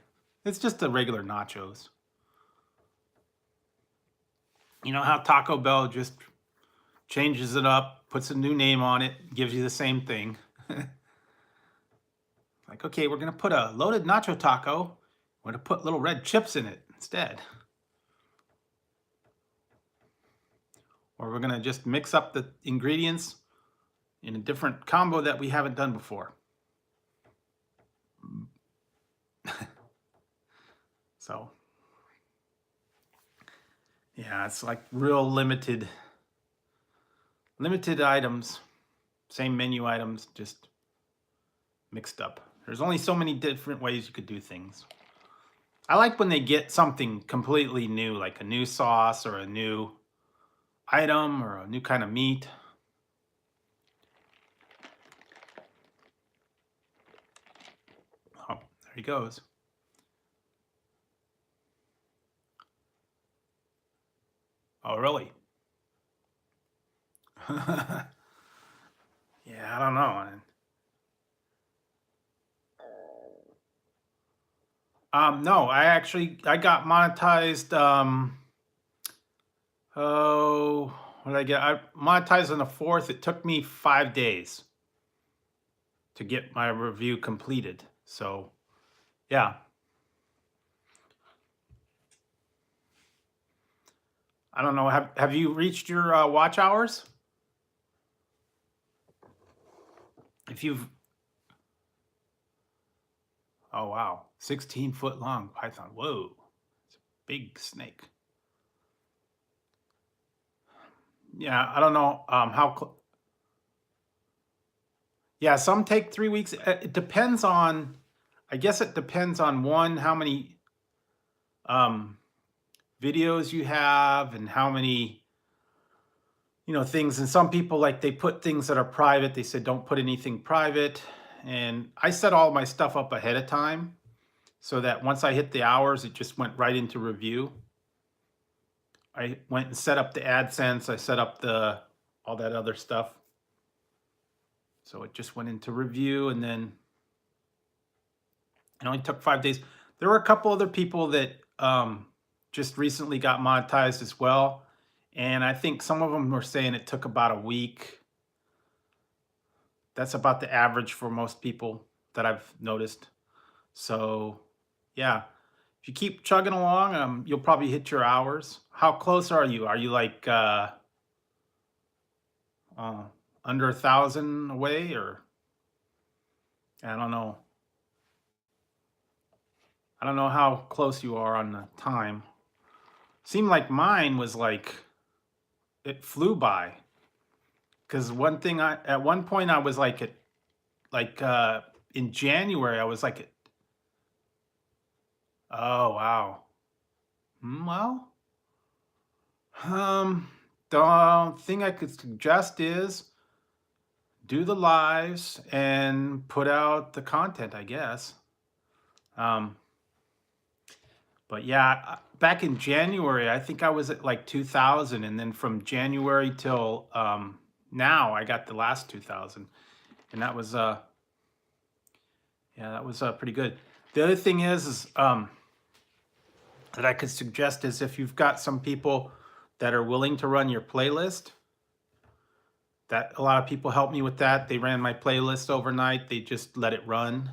It's just the regular nachos. You know how Taco Bell just changes it up, puts a new name on it, gives you the same thing. Like, okay, we're going to put a loaded nacho taco. We're going to put little red chips in it instead. Or we're going to just mix up the ingredients in a different combo that we haven't done before. So, yeah, it's like real limited items, same menu items, just mixed up. There's only so many different ways you could do things. I like when they get something completely new, like a new sauce or a new item or a new kind of meat. Oh, there he goes. Oh, really? Yeah, I don't know. No, I got monetized. Oh, what did I get? I monetized on the 4th. It took me 5 days to get my review completed. So yeah, I don't know. Have you reached your watch hours? If you've, oh wow, 16-foot long python. Whoa, it's a big snake. Yeah, I don't know yeah, some take 3 weeks. It depends on, I guess it depends on one, how many um, videos you have and how many, things. And some people, like, they put things that are private. They said, don't put anything private. And I set all my stuff up ahead of time so that once I hit the hours, it just went right into review. I went and set up the AdSense. I set up all that other stuff. So it just went into review, and then it only took 5 days. There were a couple other people that just recently got monetized as well. And I think some of them were saying it took about a week. That's about the average for most people that I've noticed. So yeah, if you keep chugging along, you'll probably hit your hours. How close are you? Are you like under 1,000 away, or I don't know. I don't know how close you are on the time. Seemed like mine was like, it flew by. Because one thing, at one point I was like in January I was like oh wow. Well, the thing I could suggest is do the lives and put out the content, I guess. Um, but yeah, back in January, I think I was at like 2,000, and then from January till now, I got the last 2,000, and that was yeah, that was pretty good. The other thing is that I could suggest is if you've got some people that are willing to run your playlist. That a lot of people helped me with that. They ran my playlist overnight. They just let it run.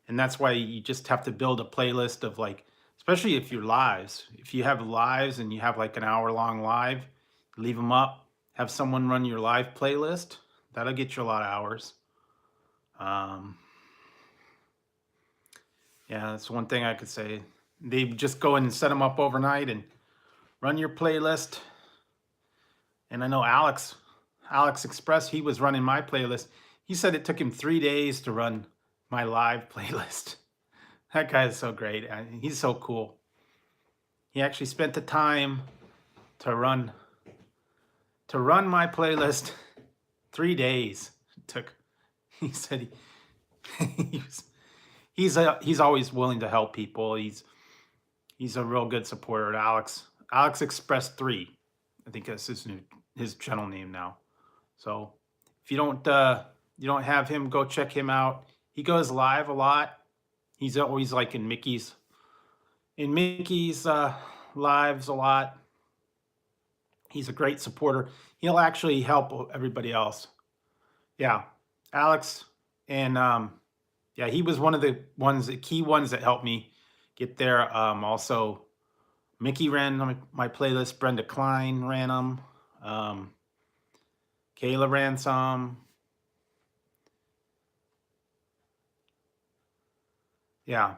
And that's why you just have to build a playlist of, like, especially if you're lives. If you have lives and you have like an hour-long live, leave them up. Have someone run your live playlist. That'll get you a lot of hours. Yeah, that's one thing I could say. They just go in and set them up overnight and run your playlist. And I know Alex Express, he was running my playlist. He said it took him 3 days to run my live playlist. That guy is so great. He's so cool. He actually spent the time to run my playlist. 3 days it took. He said he's always willing to help people. He's a real good supporter. Alex Express 3, I think that's his channel name now. So if you don't have him, go check him out. He goes live a lot. He's always like in Mickey's lives a lot. He's a great supporter. He'll actually help everybody else. Yeah, Alex, and yeah, he was one of the key ones that helped me get there. Also, Mickey ran my playlist. Brenda Klein ran them. Kayla ran some. Yeah,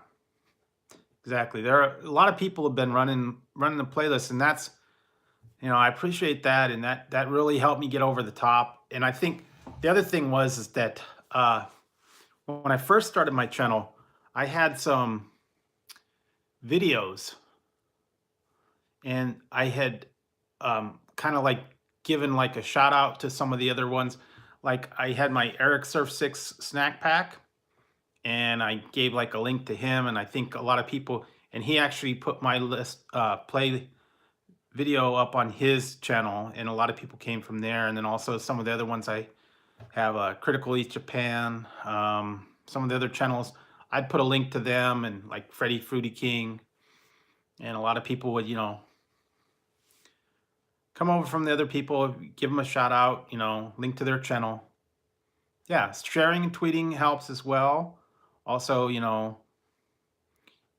exactly. There are a lot of people have been running the playlist, and that's, I appreciate that, and that really helped me get over the top. And I think the other thing is that when I first started my channel, I had some videos, and I had kind of like given like a shout out to some of the other ones. Like I had my Eric Surf 6 snack pack, and I gave like a link to him, and I think a lot of people, and he actually put my list play video up on his channel, and a lot of people came from there. And then also some of the other ones I have, Critical East Japan, some of the other channels, I'd put a link to them, and like Freddie Fruity King, and a lot of people would, come over from the other people, give them a shout out, link to their channel. Yeah, sharing and tweeting helps as well. Also,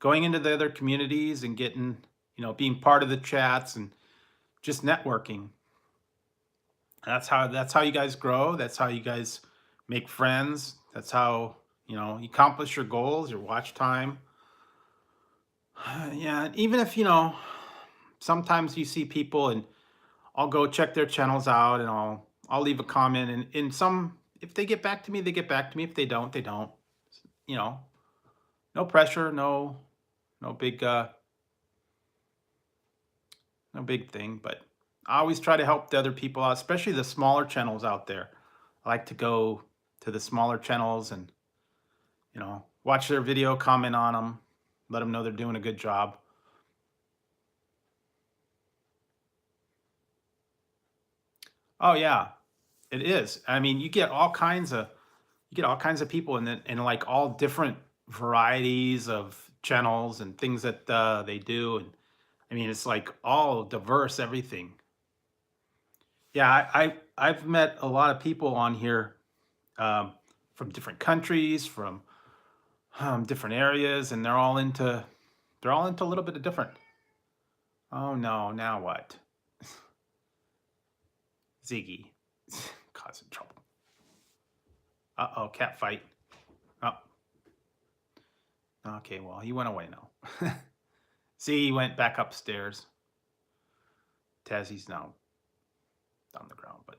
going into the other communities and getting, being part of the chats and just networking. That's how you guys grow. That's how you guys make friends. That's how, you accomplish your goals, your watch time. Yeah, even if, sometimes you see people and I'll go check their channels out and I'll leave a comment, and in some, if they get back to me, they get back to me. If they don't, they don't. You know, no pressure, no big no big thing, but I always try to help the other people out, especially the smaller channels out there. I like to go to the smaller channels and, watch their video, comment on them, let them know they're doing a good job. Oh yeah, it is. I mean, you get all kinds of people and like all different varieties of channels and things that they do, and I mean it's like all diverse everything. Yeah, I've met a lot of people on here, um, from different countries, from different areas, and they're all into a little bit of different. Oh no, now what? Ziggy causing trouble. Uh-oh, cat fight. Oh, okay, well, he went away now. See, he went back upstairs. Tazzy's now on the ground. But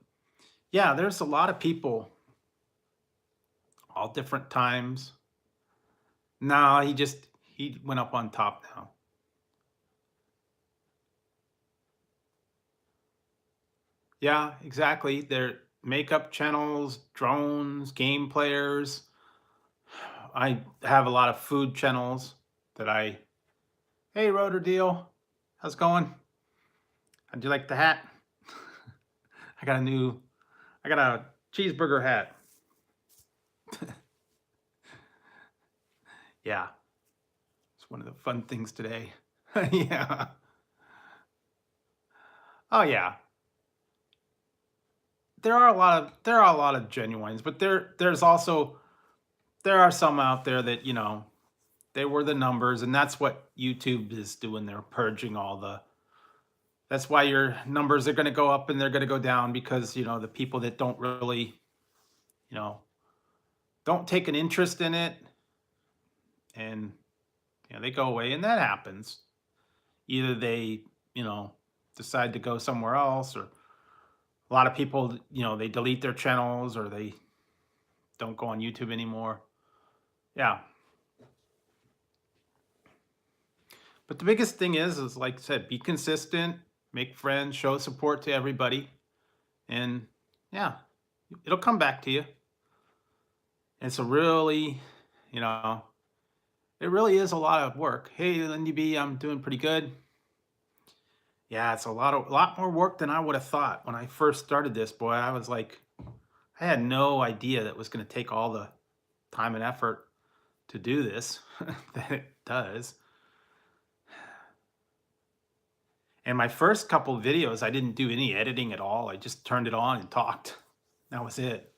yeah, there's a lot of people, all different times. No, he went up on top now. Yeah, exactly. They're makeup channels, drones, game players. I have a lot of food channels that I. Hey, Rotor Deal, how's it going? How'd you like the hat? I got a cheeseburger hat. Yeah, it's one of the fun things today. Yeah. Oh yeah. There are a lot of genuines, but there are some out there that, they were the numbers, and that's what YouTube is doing. They're purging all the. That's why your numbers are going to go up and they're going to go down, because, the people that don't really, you know, don't take an interest in it, and, they go away, and that happens. Either they, you know, decide to go somewhere else, or a lot of people, they delete their channels, or they don't go on YouTube anymore. Yeah. But the biggest thing is like I said, be consistent, make friends, show support to everybody, and yeah, it'll come back to you. It's a really, you know, it really is a lot of work. Hey, Lindy B, I'm doing pretty good. Yeah, it's a lot more work than I would have thought when I first started this. Boy, I was like, I had no idea that it was going to take all the time and effort to do this that it does. And my first couple of videos, I didn't do any editing at all. I just turned it on and talked. That was it.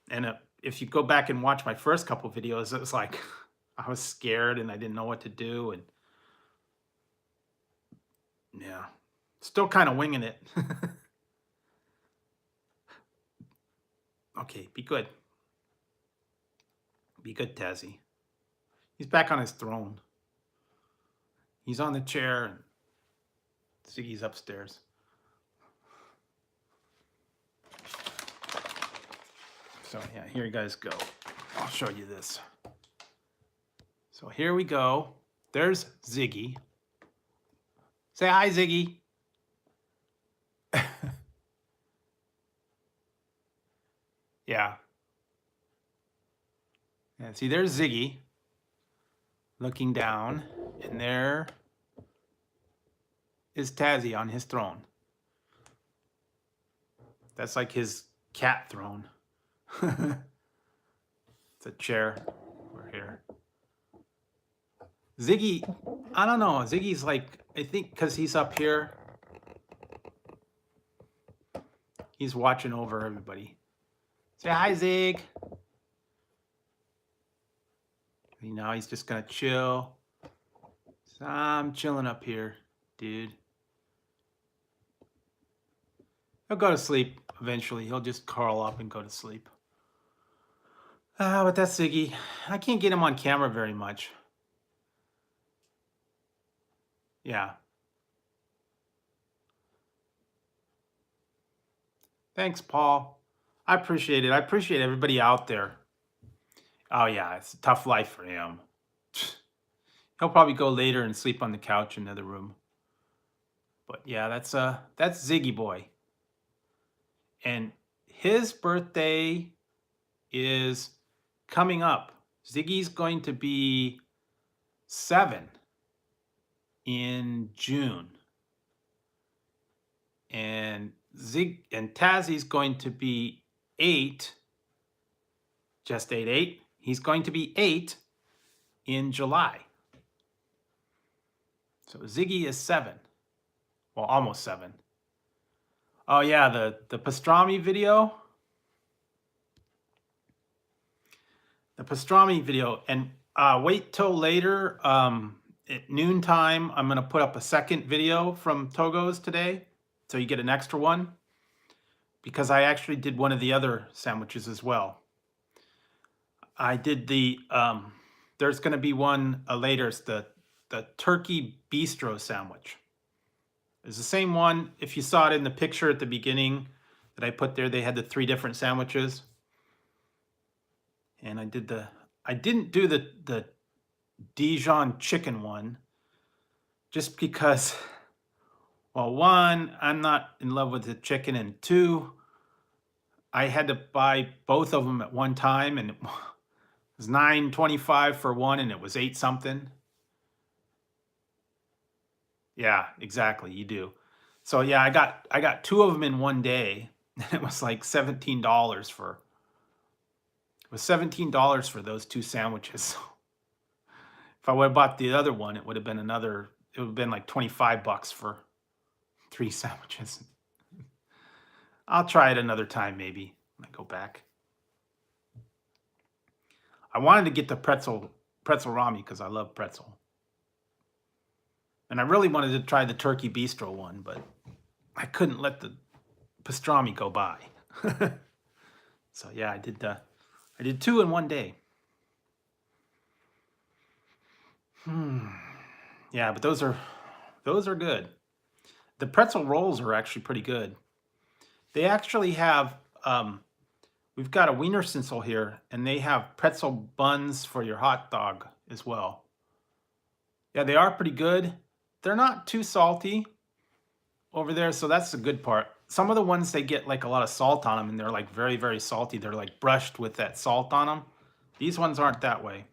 And if you go back and watch my first couple of videos, it was like I was scared and I didn't know what to do. And yeah, still kind of winging it. Okay, be good. Be good, Tazzy. He's back on his throne. He's on the chair, and Ziggy's upstairs. So yeah, here you guys go. I'll show you this. So here we go. There's Ziggy. Say hi, Ziggy. Yeah. And see, there's Ziggy looking down, and there is Tazzy on his throne. That's like his cat throne. It's a chair over here. Ziggy, I don't know. Ziggy's like, I think because he's up here, He's watching over everybody. Say hi, Zig. Now he's just gonna chill. So I'm chilling up here, dude. He'll go to sleep eventually. He'll just curl up and go to sleep. But that's Ziggy. I can't get him on camera very much. Yeah. Thanks, Paul. I appreciate it. I appreciate everybody out there. Oh yeah, it's a tough life for him. He'll probably go later and sleep on the couch in another room. But yeah, that's Ziggy boy. And his birthday is coming up. Ziggy's going to be 7 in June. And Tazzy's going to be 8. Just 8. He's going to be 8 in July. So Ziggy is 7. Well, almost 7. Oh yeah, the pastrami video. The pastrami video. And wait till later. At noontime, I'm gonna put up a second video from Togo's today. So you get an extra one. Because I actually did one of the other sandwiches as well. I did the there's gonna be one later. It's the turkey bistro sandwich. It's the same one. If you saw it in the picture at the beginning that I put there, they had the 3 different sandwiches. And I didn't do the Dijon chicken one just because, well, 1, I'm not in love with the chicken, and 2, I had to buy both of them at one time, and it was $9.25 for one, and it was 8 something. Yeah, exactly. You do. So yeah, I got 2 of them in one day, and it was like $17 for. It was $17 for those 2 sandwiches. If I would have bought the other one, it would have been It would have been like $25 for 3 sandwiches. I'll try it another time, maybe when I go back. I wanted to get the pretzel rami because I love pretzel. And I really wanted to try the turkey bistro one, but I couldn't let the pastrami go by. So yeah, I did 2 in one day. Yeah, but those are good. The pretzel rolls are actually pretty good. They actually have we've got a Wiener Schnitzel here, and they have pretzel buns for your hot dog as well. Yeah, they are pretty good. They're not too salty over there, so that's the good part. Some of the ones, they get like a lot of salt on them, and they're like very, very salty. They're like brushed with that salt on them. These ones aren't that way.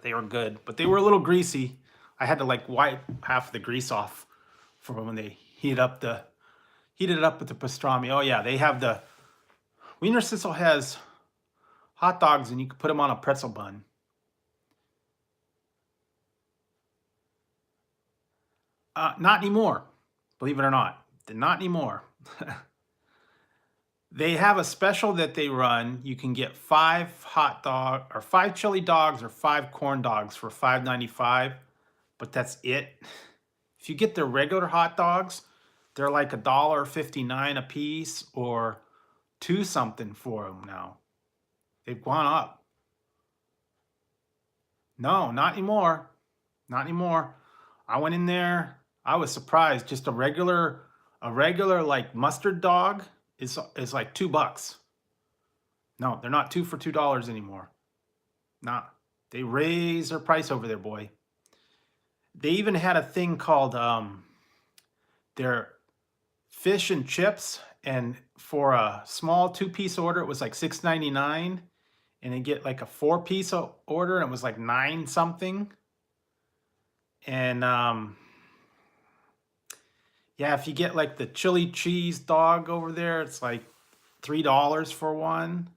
They were good, but they were a little greasy. I had to like wipe half the grease off for when they heated it up with the pastrami. Oh yeah, they have the Wiener Schnitzel has hot dogs, and you can put them on a pretzel bun. Not anymore, believe it or not. Not anymore. They have a special that they run. You can get 5 hot dog or 5 chili dogs or 5 corn dogs for $5.95, but that's it. If you get their regular hot dogs, they're like $1.59 a piece or 2 something for them now. They've gone up. No, not anymore. Not anymore. I went in there. I was surprised. Just a regular like mustard dog is like $2. No, they're not 2 for $2 anymore. Nah, they raise their price over there, boy. They even had a thing called their fish and chips, and for a small 2-piece order, it was like $6.99, and they get like a 4-piece order, and it was like 9 something. And yeah, if you get like the chili cheese dog over there, it's like $3 for one.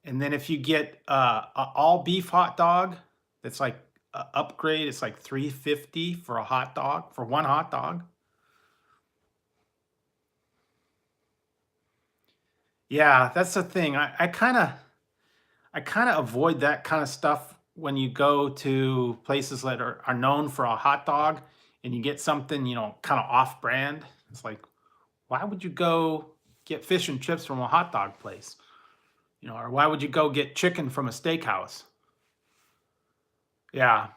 And then if you get a all beef hot dog, that's like a upgrade. It's like $3.50 for a hot dog, for one hot dog. Yeah, that's the thing. I kind of avoid that kind of stuff when you go to places that are known for a hot dog and you get something, kind of off brand. It's like, why would you go get fish and chips from a hot dog place? Or why would you go get chicken from a steakhouse? Yeah,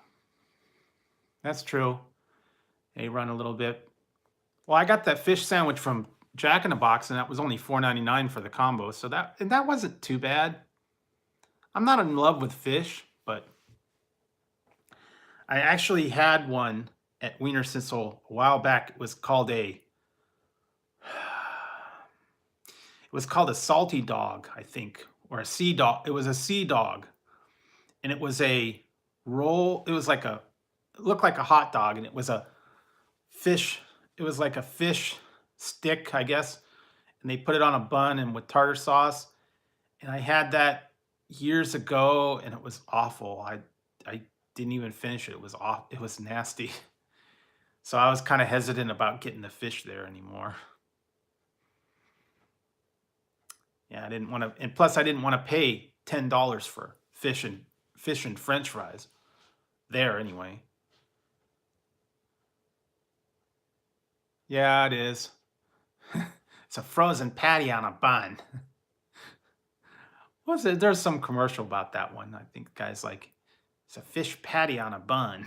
that's true. They run a little bit. Well, I got that fish sandwich from Jack in the Box, and that was only 4.99 for the combo. So that wasn't too bad. I'm not in love with fish, but I actually had one at Wiener Schnitzel a while back. It was called a salty dog, I think, or a sea dog. It was a sea dog, and it was a roll. It looked like a hot dog, and it was a fish. It was like a fish stick, I guess, and they put it on a bun and with tartar sauce. And I had that years ago, and it was awful. I didn't even finish it. It was off. It was nasty. So I was kind of hesitant about getting the fish there anymore. Yeah, I didn't want to, and plus I didn't want to pay $10 for fish and French fries there anyway. Yeah, it is. It's a frozen patty on a bun. Was it? There's some commercial about that one. I think the guy's like, it's a fish patty on a bun.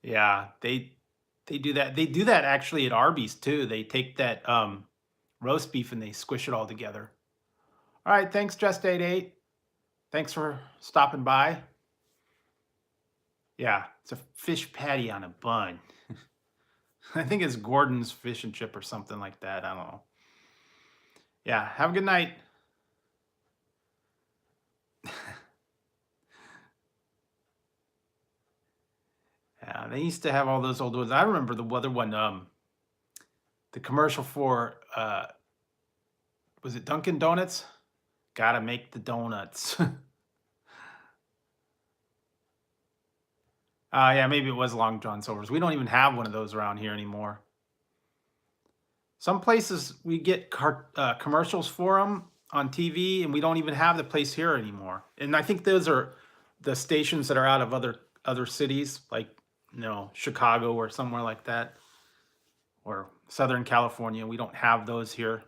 Yeah, they do that. They do that actually at Arby's too. They take that roast beef and they squish it all together. All right, thanks, Just 88. Thanks for stopping by. Yeah, it's a fish patty on a bun. I think it's Gordon's Fish and Chip or something like that. I don't know. Yeah, have a good night. Yeah, they used to have all those old ones. I remember the other one, the commercial for was it Dunkin' Donuts? Gotta make the donuts. Yeah, maybe it was Long John Silver's. We don't even have one of those around here anymore. Some places we get commercials for them on TV, and we don't even have the place here anymore. And I think those are the stations that are out of other cities, like Chicago or somewhere like that, or Southern California. We don't have those here.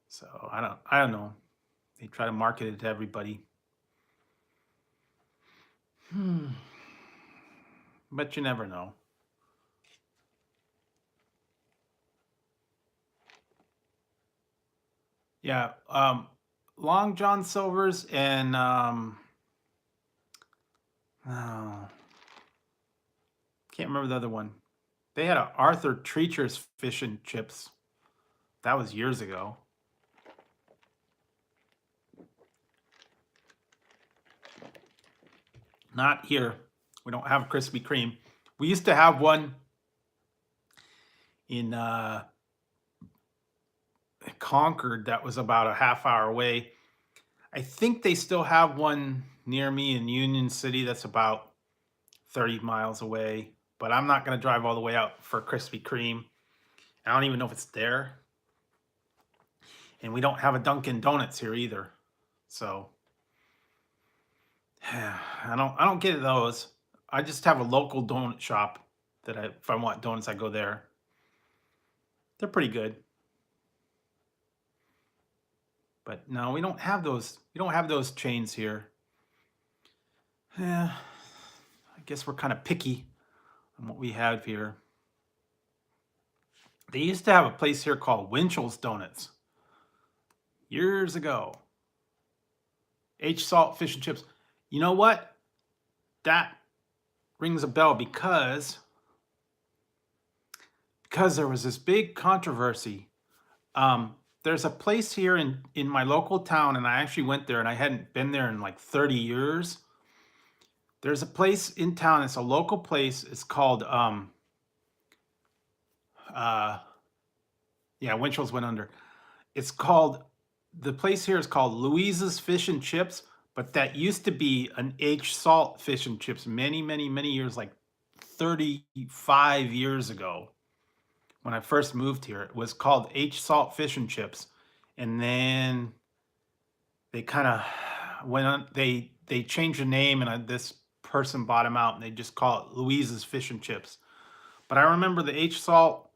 So I don't know. They try to market it to everybody. But you never know. Yeah, Long John Silver's and oh, can't remember the other one. They had a Arthur Treacher's Fish and Chips. That was years ago. Not here. We don't have Krispy Kreme. We used to have one in Concord that was about a half hour away. I think they still have one near me in Union City that's about 30 miles away, but I'm not going to drive all the way out for Krispy Kreme. I don't even know if it's there. And we don't have a Dunkin' Donuts here either. So I don't get those. I just have a local donut shop that if I want donuts, I go there. They're pretty good. But no, we don't have those. We don't have those chains here. Yeah, I guess we're kind of picky on what we have here. They used to have a place here called Winchell's Donuts years ago. H Salt Fish and Chips. You know what? That rings a bell because there was this big controversy. There's a place here in my local town, and I actually went there, and I hadn't been there in like 30 years. There's a place in town. It's a local place. It's called yeah, Winchell's went under. It's called the place here is called Louise's Fish and Chips, but that used to be an H Salt Fish and Chips many, many, many years, like 35 years ago when I first moved here. It was called H Salt Fish and Chips. And then they kind of went on, they changed the name, and this person bought them out and they just call it Louise's Fish and Chips. But I remember the H Salt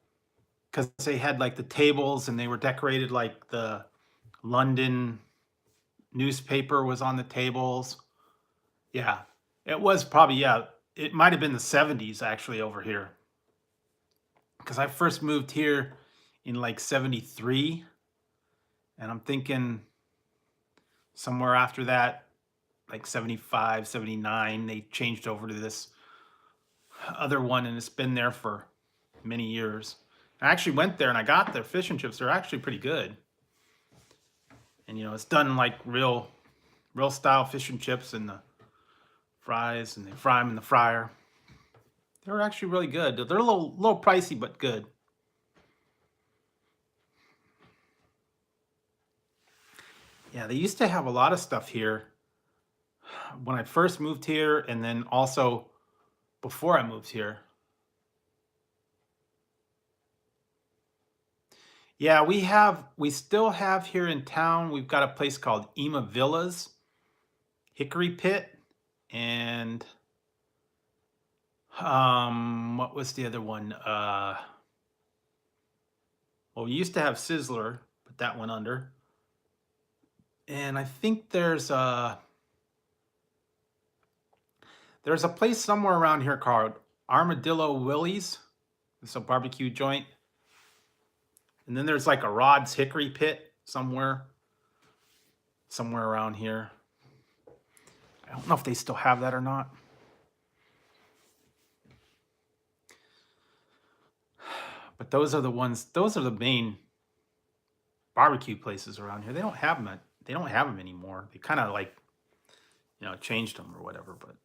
because they had like the tables and they were decorated like the London newspaper was on the tables. Yeah, it was probably, yeah, it might have been the 70s actually over here. Because I first moved here in like 73. And I'm thinking somewhere after that, like 75, 79, they changed over to this other one, and it's been there for many years. I actually went there and I got their fish and chips. They're actually pretty good. And it's done like real style fish and chips, and the fries, and they fry them in the fryer. They were actually really good. They're a little pricey, but good. Yeah, they used to have a lot of stuff here when I first moved here, and then also before I moved here. Yeah, we still have here in town, we've got a place called Ema Villas, Hickory Pit, and what was the other one? Well, we used to have Sizzler, but that went under. And I think there's a place somewhere around here called Armadillo Willie's. It's a barbecue joint. And then there's like a Rod's Hickory Pit somewhere around here. I don't know if they still have that or not. But those are the main barbecue places around here. They don't have them anymore. They kind of like, changed them or whatever, but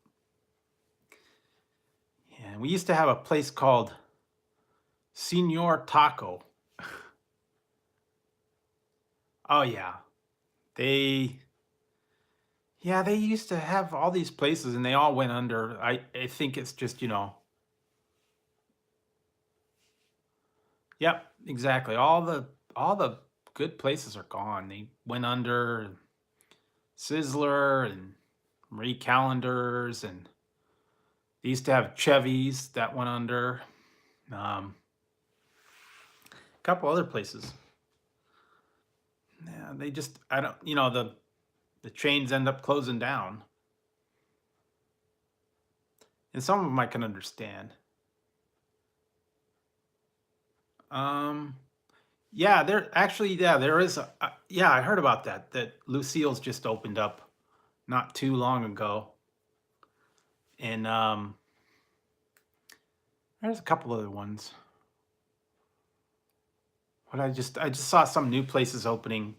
yeah, we used to have a place called Senor Taco. Oh yeah. They used to have all these places and they all went under. I think it's just, Yep, exactly. All the good places are gone. They went under. Sizzler and Marie Callender's, and they used to have Chevy's that went under. A couple other places. Yeah, they just, I don't, the chains end up closing down. And some of them I can understand. Yeah, there is yeah, I heard about that Lucille's just opened up not too long ago. And there's a couple other ones. But I just saw some new places opening.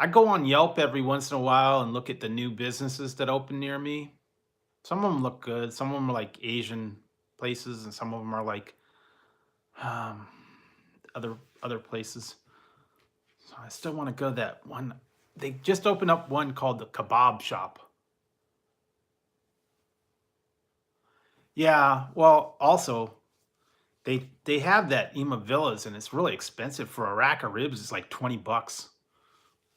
I go on Yelp every once in a while and look at the new businesses that open near me. Some of them look good. Some of them are like Asian places, and some of them are like um, other places. So I still want to go to that one. They just opened up one called the Kebab Shop. Yeah, well, also they have that Ema Villas, and it's really expensive for a rack of ribs. It's like $20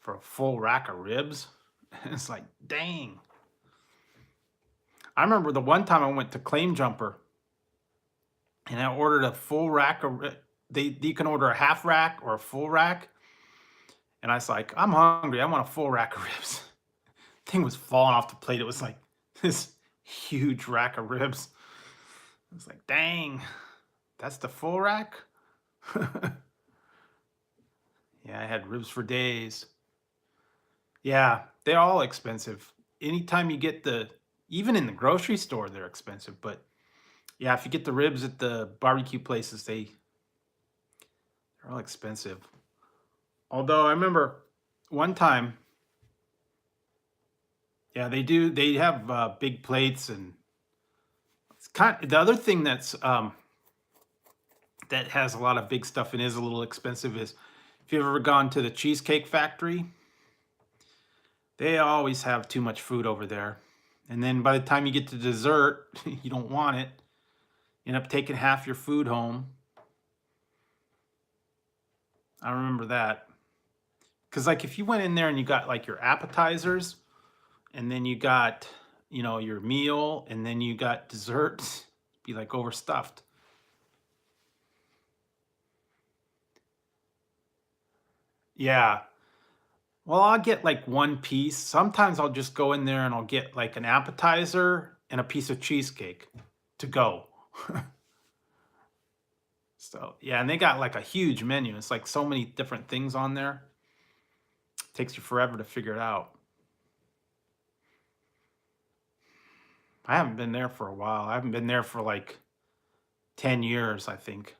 for a full rack of ribs. It's like, dang. I remember the one time I went to Claim Jumper and I ordered a full rack of you can order a half rack or a full rack. And I was like, I'm hungry. I want a full rack of ribs. Thing was falling off the plate. It was like this huge rack of ribs. I was like, dang, that's the full rack? Yeah, I had ribs for days. Yeah, they're all expensive. Anytime you get even in the grocery store, they're expensive. But yeah, if you get the ribs at the barbecue places, they're all expensive. Although I remember one time, yeah, they have big plates, and it's the other thing that has a lot of big stuff and is a little expensive is if you've ever gone to the Cheesecake Factory, they always have too much food over there. And then by the time you get to dessert, you don't want it. You end up taking half your food home. I remember that. Because like if you went in there and you got like your appetizers, and then you got, your meal, and then you got desserts, be like overstuffed. Yeah. Well, I'll get like one piece. Sometimes I'll just go in there and I'll get like an appetizer and a piece of cheesecake to go. So, yeah, and they got like a huge menu. It's like so many different things on there. It takes you forever to figure it out. I haven't been there for a while. I haven't been there for like 10 years, I think.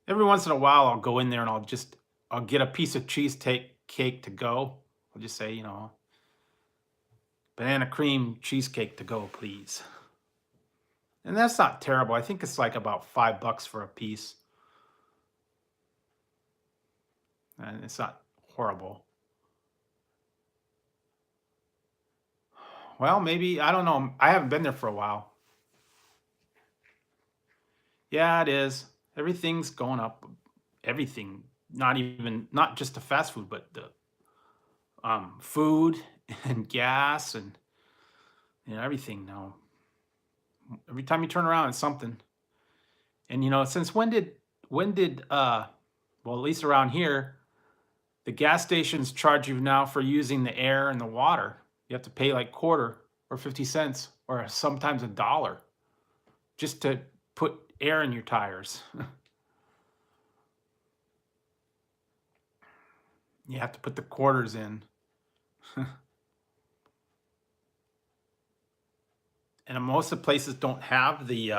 Every once in a while, I'll go in there and I'll get a piece of cheesecake to go. I'll just say, banana cream cheesecake to go, please. And that's not terrible. I think it's like about $5 for a piece. And it's not horrible. Well, maybe, I don't know. I haven't been there for a while. Yeah, it is. Everything's going up. Everything. Not just the fast food, but the food and gas and everything now. Every time you turn around, it's something. And since when did well, at least around here, the gas stations charge you now for using the air and the water. You have to pay like quarter or 50 cents or sometimes $1 just to put air in your tires. You have to put the quarters in. And most of the places don't have the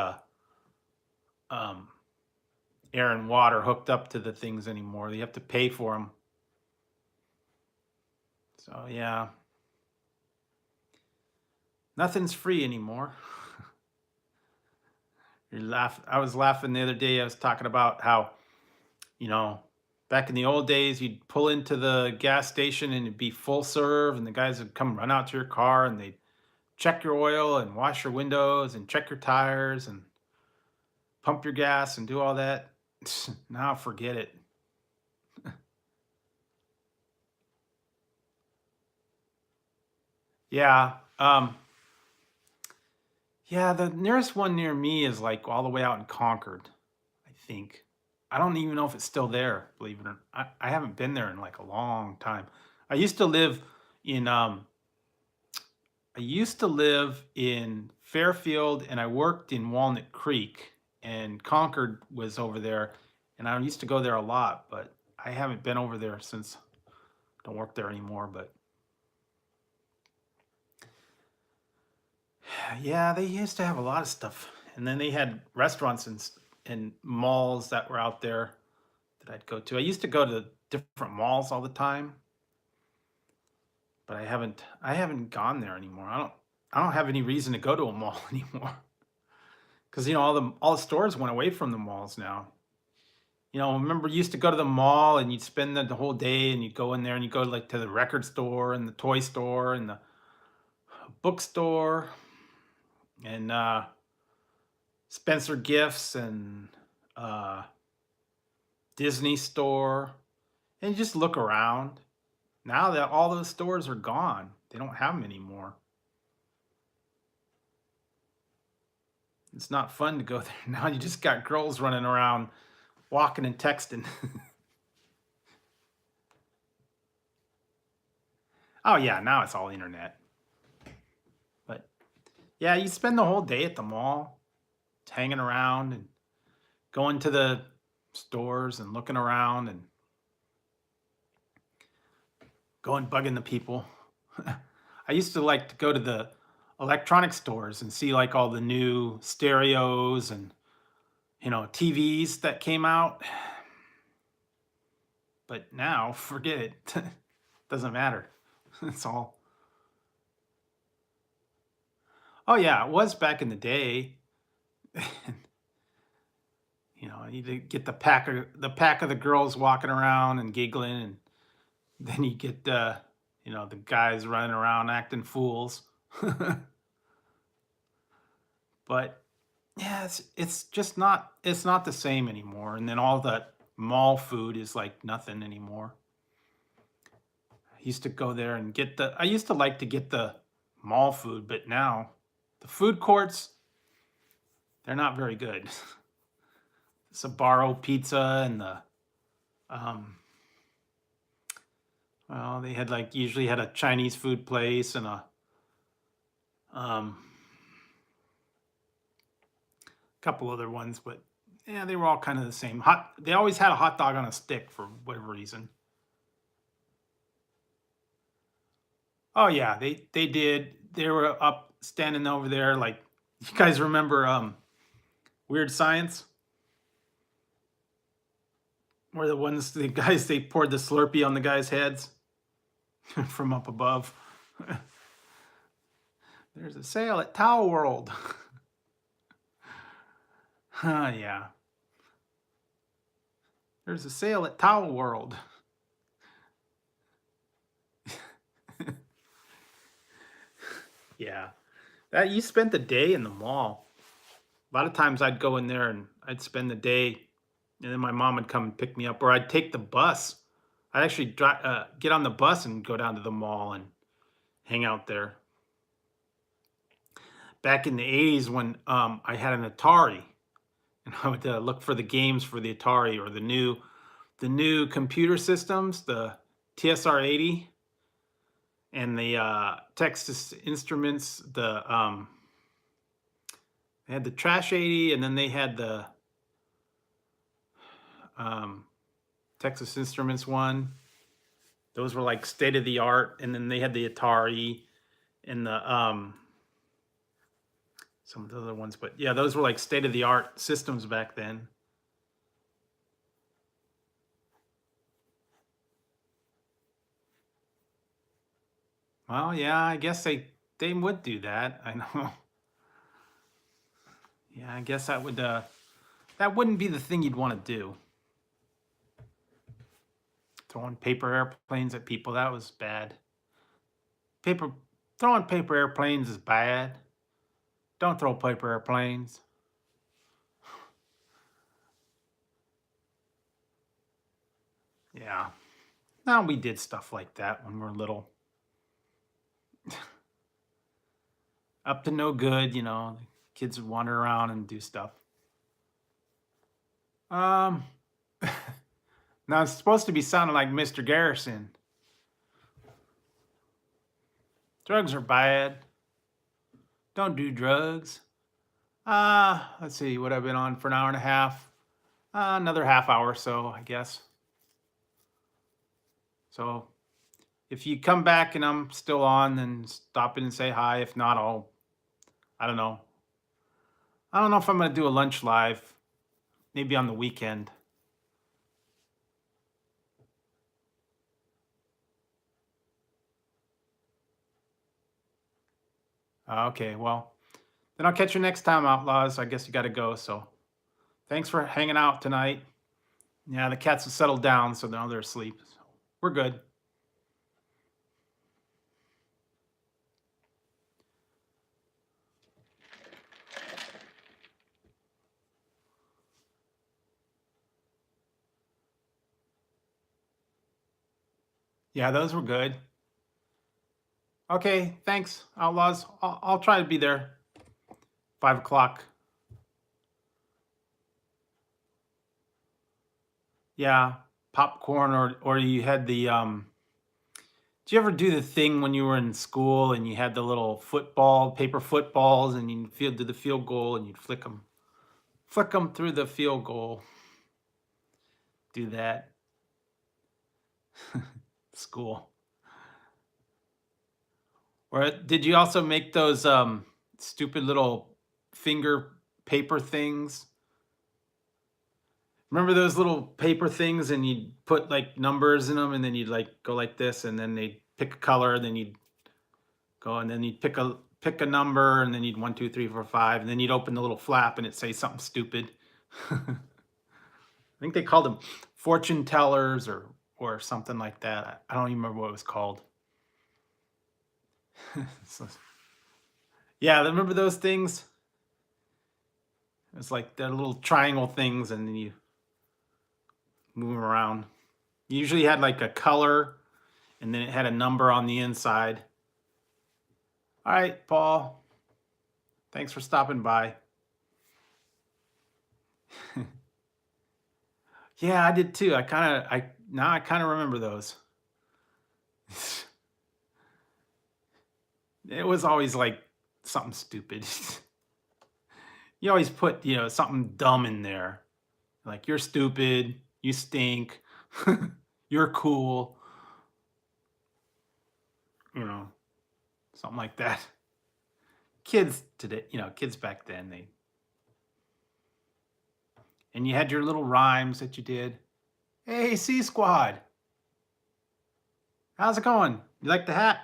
um, air and water hooked up to the things anymore. You have to pay for them. So yeah, nothing's free anymore. I was laughing the other day. I was talking about how, you know, back in the old days, you'd pull into the gas station and it'd be full serve, and the guys would come run out to your car and they'd check your oil and wash your windows and check your tires and pump your gas and do all that. Now forget it. Yeah. Yeah, the nearest one near me is like all the way out in Concord, I think. I don't even know if it's still there, believe it or not. I haven't been there in like a long time. I used to live in I used to live in Fairfield and I worked in Walnut Creek, and Concord was over there, and I used to go there a lot, but I haven't been over there since. Don't work there anymore, but yeah, they used to have a lot of stuff. And then they had restaurants and malls that were out there that I'd go to. I used to go to different malls all the time, but I haven't gone there anymore. I don't have any reason to go to a mall anymore. Because all the stores went away from the malls now. Remember you used to go to the mall and you'd spend the whole day and you'd go in there and you go like to the record store and the toy store and the bookstore and Spencer Gifts and uh, Disney store, and you just look around. Now that all those stores are gone, they don't have them anymore. It's not fun to go there. Now you just got girls running around walking and texting. Oh yeah, now it's all internet. But yeah, you spend the whole day at the mall, hanging around and going to the stores and looking around and going bugging the people. I used to like to go to the electronic stores and see like all the new stereos and TVs that came out. But now, forget it. Doesn't matter. It's all. Oh yeah, it was back in the day. You get the pack of the girls walking around and giggling, and then you get the guys running around acting fools. But Yeah, it's just not it's not the same anymore. And then all that mall food is like nothing anymore. I used to go there and get the I used to like to get the mall food, but now the food courts, they're not very good. Sabaro pizza and the um well, they had like usually had a Chinese food place and a um couple other ones, but yeah, they were all kind of the same. They always had a hot dog on a stick for whatever reason. Oh yeah, they did. They were up standing over there like you guys remember Weird Science? Where the guys they poured the Slurpee on the guys' heads from up above. There's a sale at Towel World. Yeah. There's a sale at Towel World. Yeah. That you spent the day in the mall. A lot of times I'd go in there and I'd spend the day, and then my mom would come and pick me up, or I'd take the bus. I'd actually get on the bus and go down to the mall and hang out there. Back in the '80s, when I had an Atari, and I would look for the games for the Atari or the new computer systems, the TSR-80 and the Texas Instruments. They had the Trash 80, and then they had the um, Texas Instruments one. Those were like state of the art, and then they had the Atari and the some of the other ones. But yeah, those were like state of the art systems back then. Well, yeah, I guess they would do that. I know. Yeah, I guess that wouldn't be the thing you'd want to do. Throwing paper airplanes at people, that was bad. Paper Throwing paper airplanes is bad. Don't throw paper airplanes. Yeah. No, we did stuff like that when we were little. Up to no good, kids would wander around and do stuff. Um Now it's supposed to be sounding like Mr. Garrison. Drugs are bad. Don't do drugs. Let's see what I've been on for an hour and a half. Another half hour or so, I guess. So if you come back and I'm still on, then stop in and say hi. If not, I don't know. I don't know if I'm going to do a lunch live, maybe on the weekend. Okay, well, then I'll catch you next time, Outlaws. I guess you got to go. So thanks for hanging out tonight. Yeah, the cats have settled down, so now they're asleep. So we're good. Yeah, those were good. Okay, thanks, Outlaws. I'll try to be there 5 o'clock. Yeah, popcorn, or you had the did you ever do the thing when you were in school and you had the little paper footballs, and you do the field goal and you'd flick them through the field goal. Do that. School. Or did you also make those stupid little finger paper things? Remember those little paper things, and you'd put like numbers in them, and then you'd like go like this, and then they'd pick a color, then you'd go, and then you'd pick a number, and then you'd 1, 2, 3, 4, 5, and then you'd open the little flap, and it'd say something stupid. I think they called them fortune tellers or something like that. I don't even remember what it was called. So, yeah, remember those things? It's like they're little triangle things, and then you move them around. You usually had like a color, and then it had a number on the inside. All right, Paul. Thanks for stopping by. Yeah, I did too. Now I kind of remember those. It was always like something stupid. You always put, something dumb in there. Like, you're stupid, you stink, you're cool, you know, something like that. Kids today, kids back then, and you had your little rhymes that you did. Hey, C Squad, how's it going? You like the hat?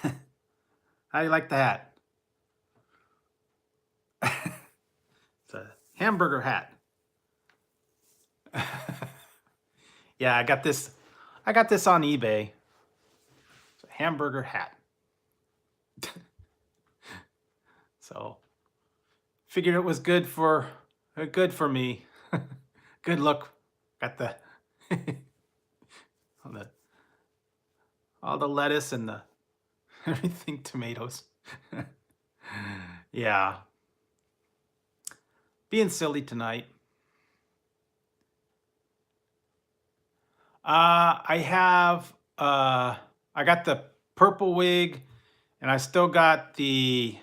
How do you like the hat? It's a hamburger hat. Yeah, I got this on eBay. It's a hamburger hat. So figured it was good for me. Good look. Got the all the lettuce and the everything tomatoes. Yeah. Being silly tonight. I got the purple wig, and I still got the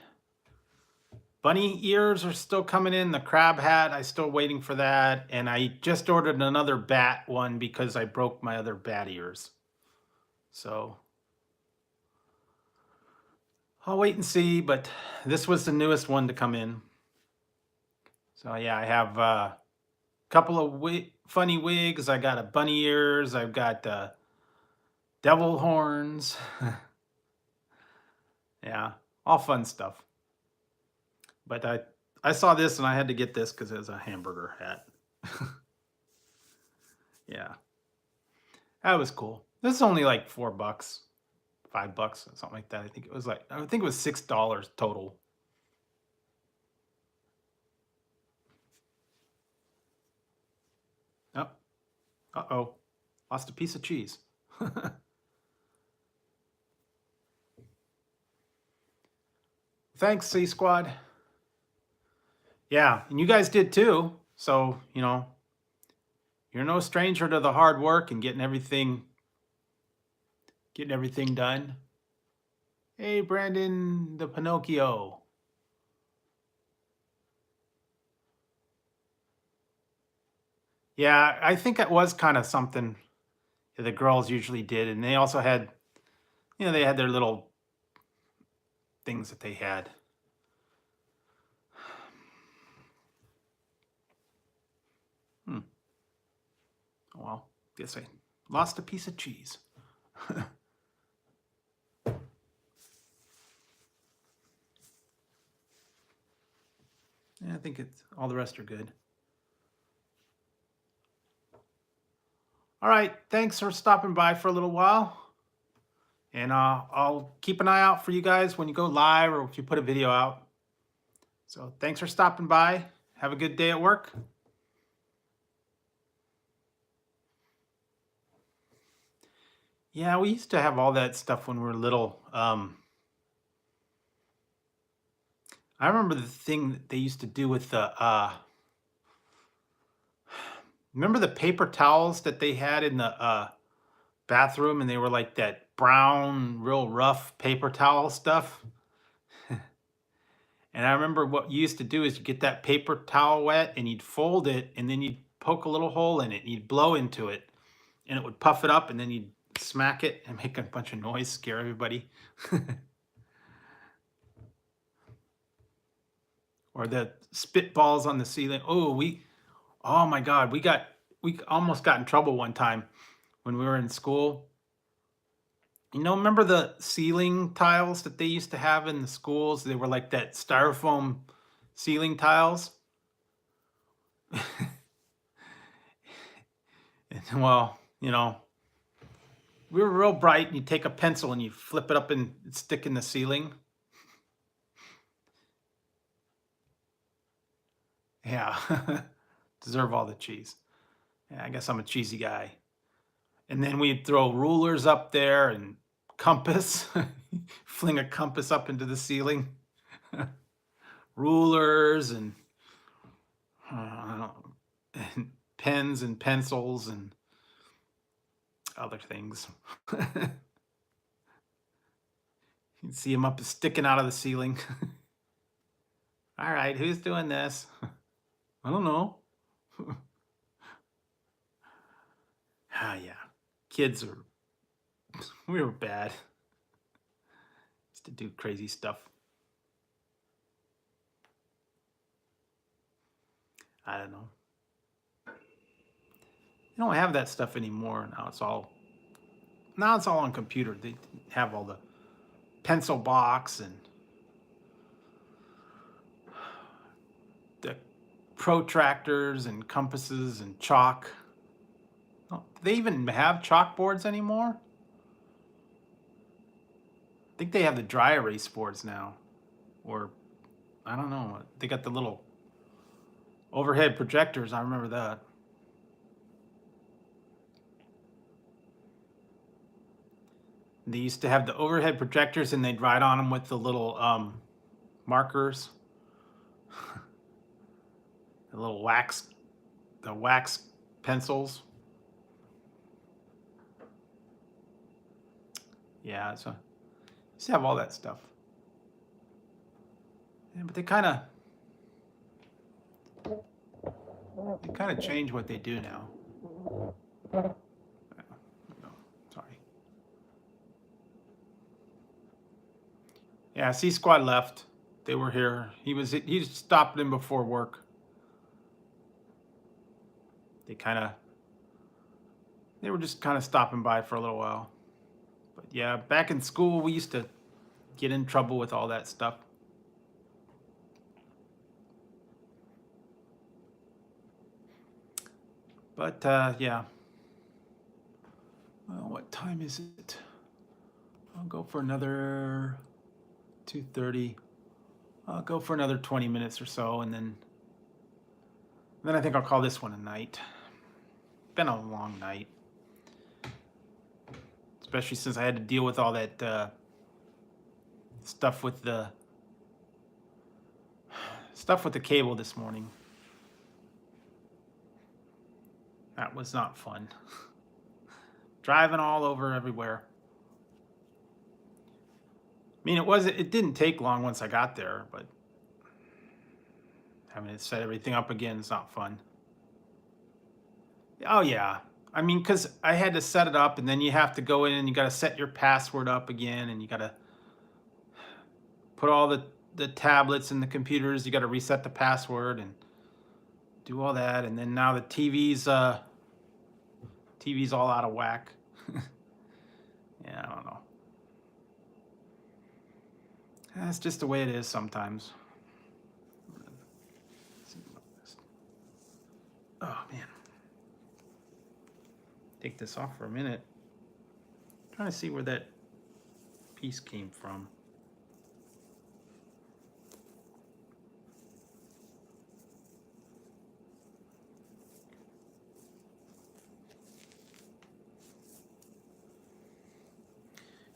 bunny ears are still coming in. The crab hat, I still waiting for that. And I just ordered another bat one because I broke my other bat ears. So I'll wait and see, but this was the newest one to come in. So yeah, I have a couple of funny wigs. I got a bunny ears. I've got devil horns. Yeah, all fun stuff. But I saw this and I had to get this because it was a hamburger hat. Yeah, that was cool. This is only like $4, $5, something like that. I think it was $6 total. Oh, uh-oh, lost a piece of cheese. Thanks, C Squad. Yeah, and you guys did too. So, you're no stranger to the hard work and getting everything done. Hey, Brandon the Pinocchio. Yeah, I think it was kind of something that the girls usually did, and they also had, they had their little things that they had. Well, guess I lost a piece of cheese. Yeah, I think all the rest are good. All right, thanks for stopping by for a little while. And I'll keep an eye out for you guys when you go live or if you put a video out. So thanks for stopping by. Have a good day at work. Yeah, we used to have all that stuff when we were little. I remember the thing that they used to do with the remember the paper towels that they had in the bathroom, and they were like that brown, real rough paper towel stuff. And I remember what you used to do is you get that paper towel wet and you'd fold it, and then you'd poke a little hole in it and you'd blow into it, and it would puff it up, and then you'd smack it and make a bunch of noise, scare everybody. Or the spitballs on the ceiling. Oh my God, we almost got in trouble one time when we were in school. Remember the ceiling tiles that they used to have in the schools? They were like that styrofoam ceiling tiles. Well, we were real bright, and you take a pencil and you flip it up and stick in the ceiling. Yeah. Deserve all the cheese. Yeah, I guess I'm a cheesy guy. And then we'd throw rulers up there and compass, fling a compass up into the ceiling. Rulers and, I don't know, and pens and pencils and other things. You'd see them up sticking out of the ceiling. All right, who's doing this? I don't know. Ah, yeah. Kids are, we were bad. Used to do crazy stuff. I don't know. You don't have that stuff anymore. Now it's all on computer. They have all the pencil box and the protractors and compasses and chalk. Oh, do they even have chalkboards anymore? I think they have the dry erase boards now. Or, I don't know. They got the little overhead projectors. I remember that. They used to have the overhead projectors and they'd write on them with the little markers. The little wax pencils. Yeah, so used to have all that stuff. Yeah, but they kind of change what they do now. Oh, sorry. Yeah, C Squad left. They were here. He stopped in before work. They were just kind of stopping by for a little while. But yeah, back in school we used to get in trouble with all that stuff. But yeah. Well, what time is it? I'll go for another 2:30. I'll go for another 20 minutes or so, and then I think I'll call this one a night. Been a long night, especially since I had to deal with all that stuff with the cable this morning. That was not fun. Driving all over everywhere. I mean, it didn't take long once I got there, but having to set everything up again is not fun. Oh yeah. I mean, because I had to set it up and then you have to go in and you got to set your password up again and you got to put all the tablets and the computers, you got to reset the password and do all that. And then now the TV's all out of whack. Yeah, I don't know. That's just the way it is sometimes. Oh man. Take this off for a minute. I'm trying to see where that piece came from.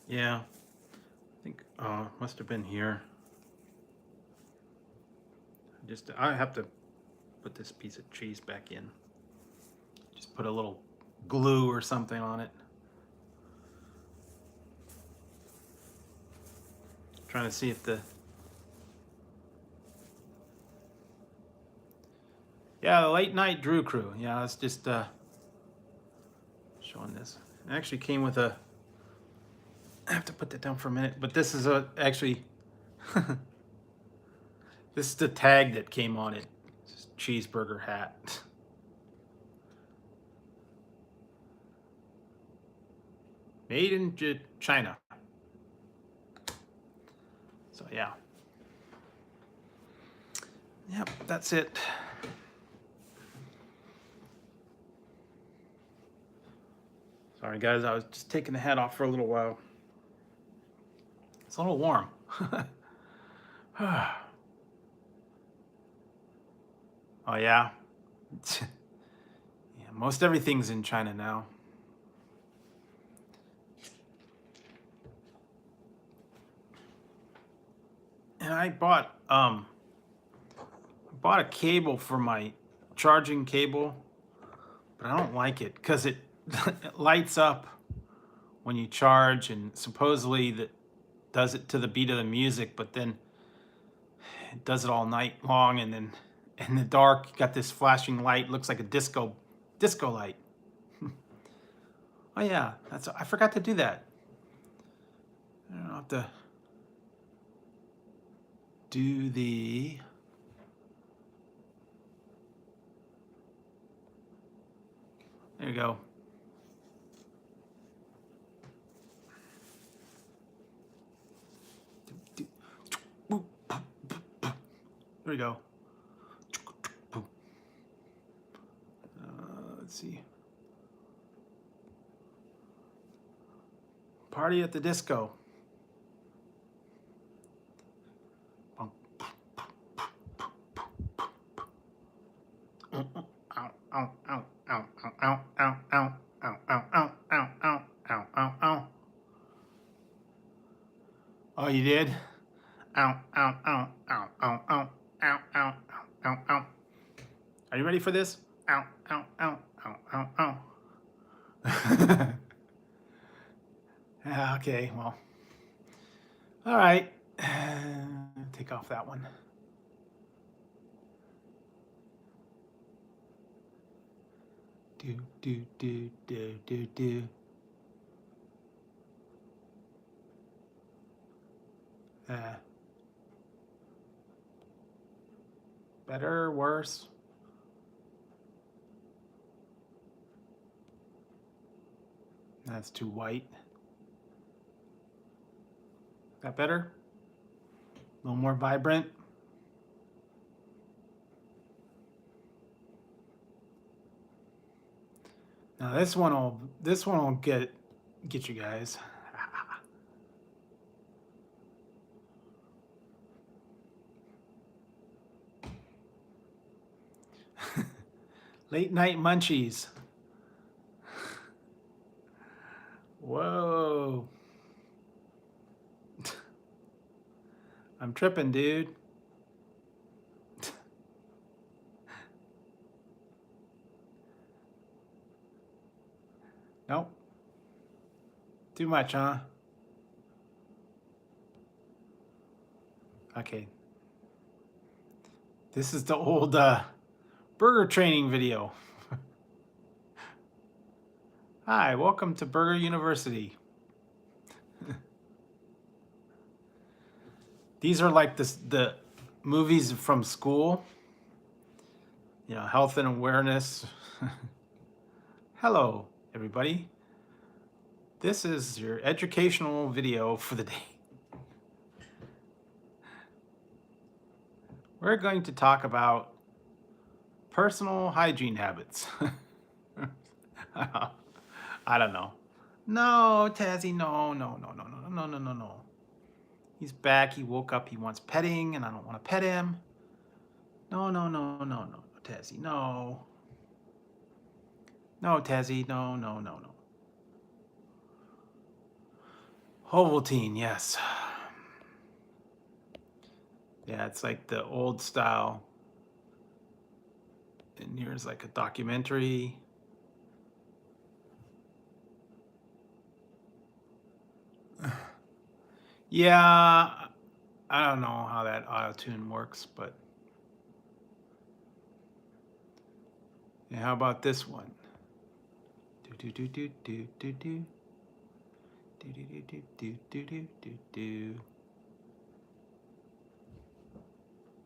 Yeah, I think must have been here. I have to put this piece of cheese back in. Just put a little glue or something on it. Trying to see if the late night Drew crew. Yeah, it's just showing this. It actually came with a. I have to put that down for a minute, but this is actually. This is the tag that came on it. It's cheeseburger hat. Made in China. So yeah. Yep, that's it. Sorry guys, I was just taking the hat off for a little while. It's a little warm. Oh yeah. Yeah, most everything's in China now. And I bought a cable for my charging cable, but I don't like it because it it lights up when you charge, and supposedly that does it to the beat of the music, but then it does it all night long, and then in the dark you got this flashing light, looks like a disco light. Oh yeah, I forgot to do that. I don't have to do the there you go. There we go. Let's see. Party at the disco. Oh, you did? Ow, ow, ow, ow, ow, ow, ow, ow, ow, ow. Are you ready for this? Ow, ow, ow, ow, ow, ow. Okay, well. All right. Take off that one. Do, do, do, do, do, do. Better, worse? That's too white. That better? A little more vibrant? Now this one will get you guys. Late night munchies. Whoa. I'm tripping, dude. Nope. Too much, huh? Okay. This is the old burger training video. Hi, welcome to Burger University. These are like the movies from school. You know, health and awareness. Hello, everybody. This is your educational video for the day. We're going to talk about personal hygiene habits. I don't know. No, Tazzy, no, no, no, no, no, no, no, no, no. He's back. He woke up. He wants petting, and I don't want to pet him. No, no, no, no, no, no, Tazzy, no. No, Tazzy, no, no, no, no. Ovaltine, yes. Yeah, it's like the old style. And here's like a documentary. Yeah, I don't know how that auto-tune works, but yeah, how about this one? Do do do do do do do do do do do do do do do.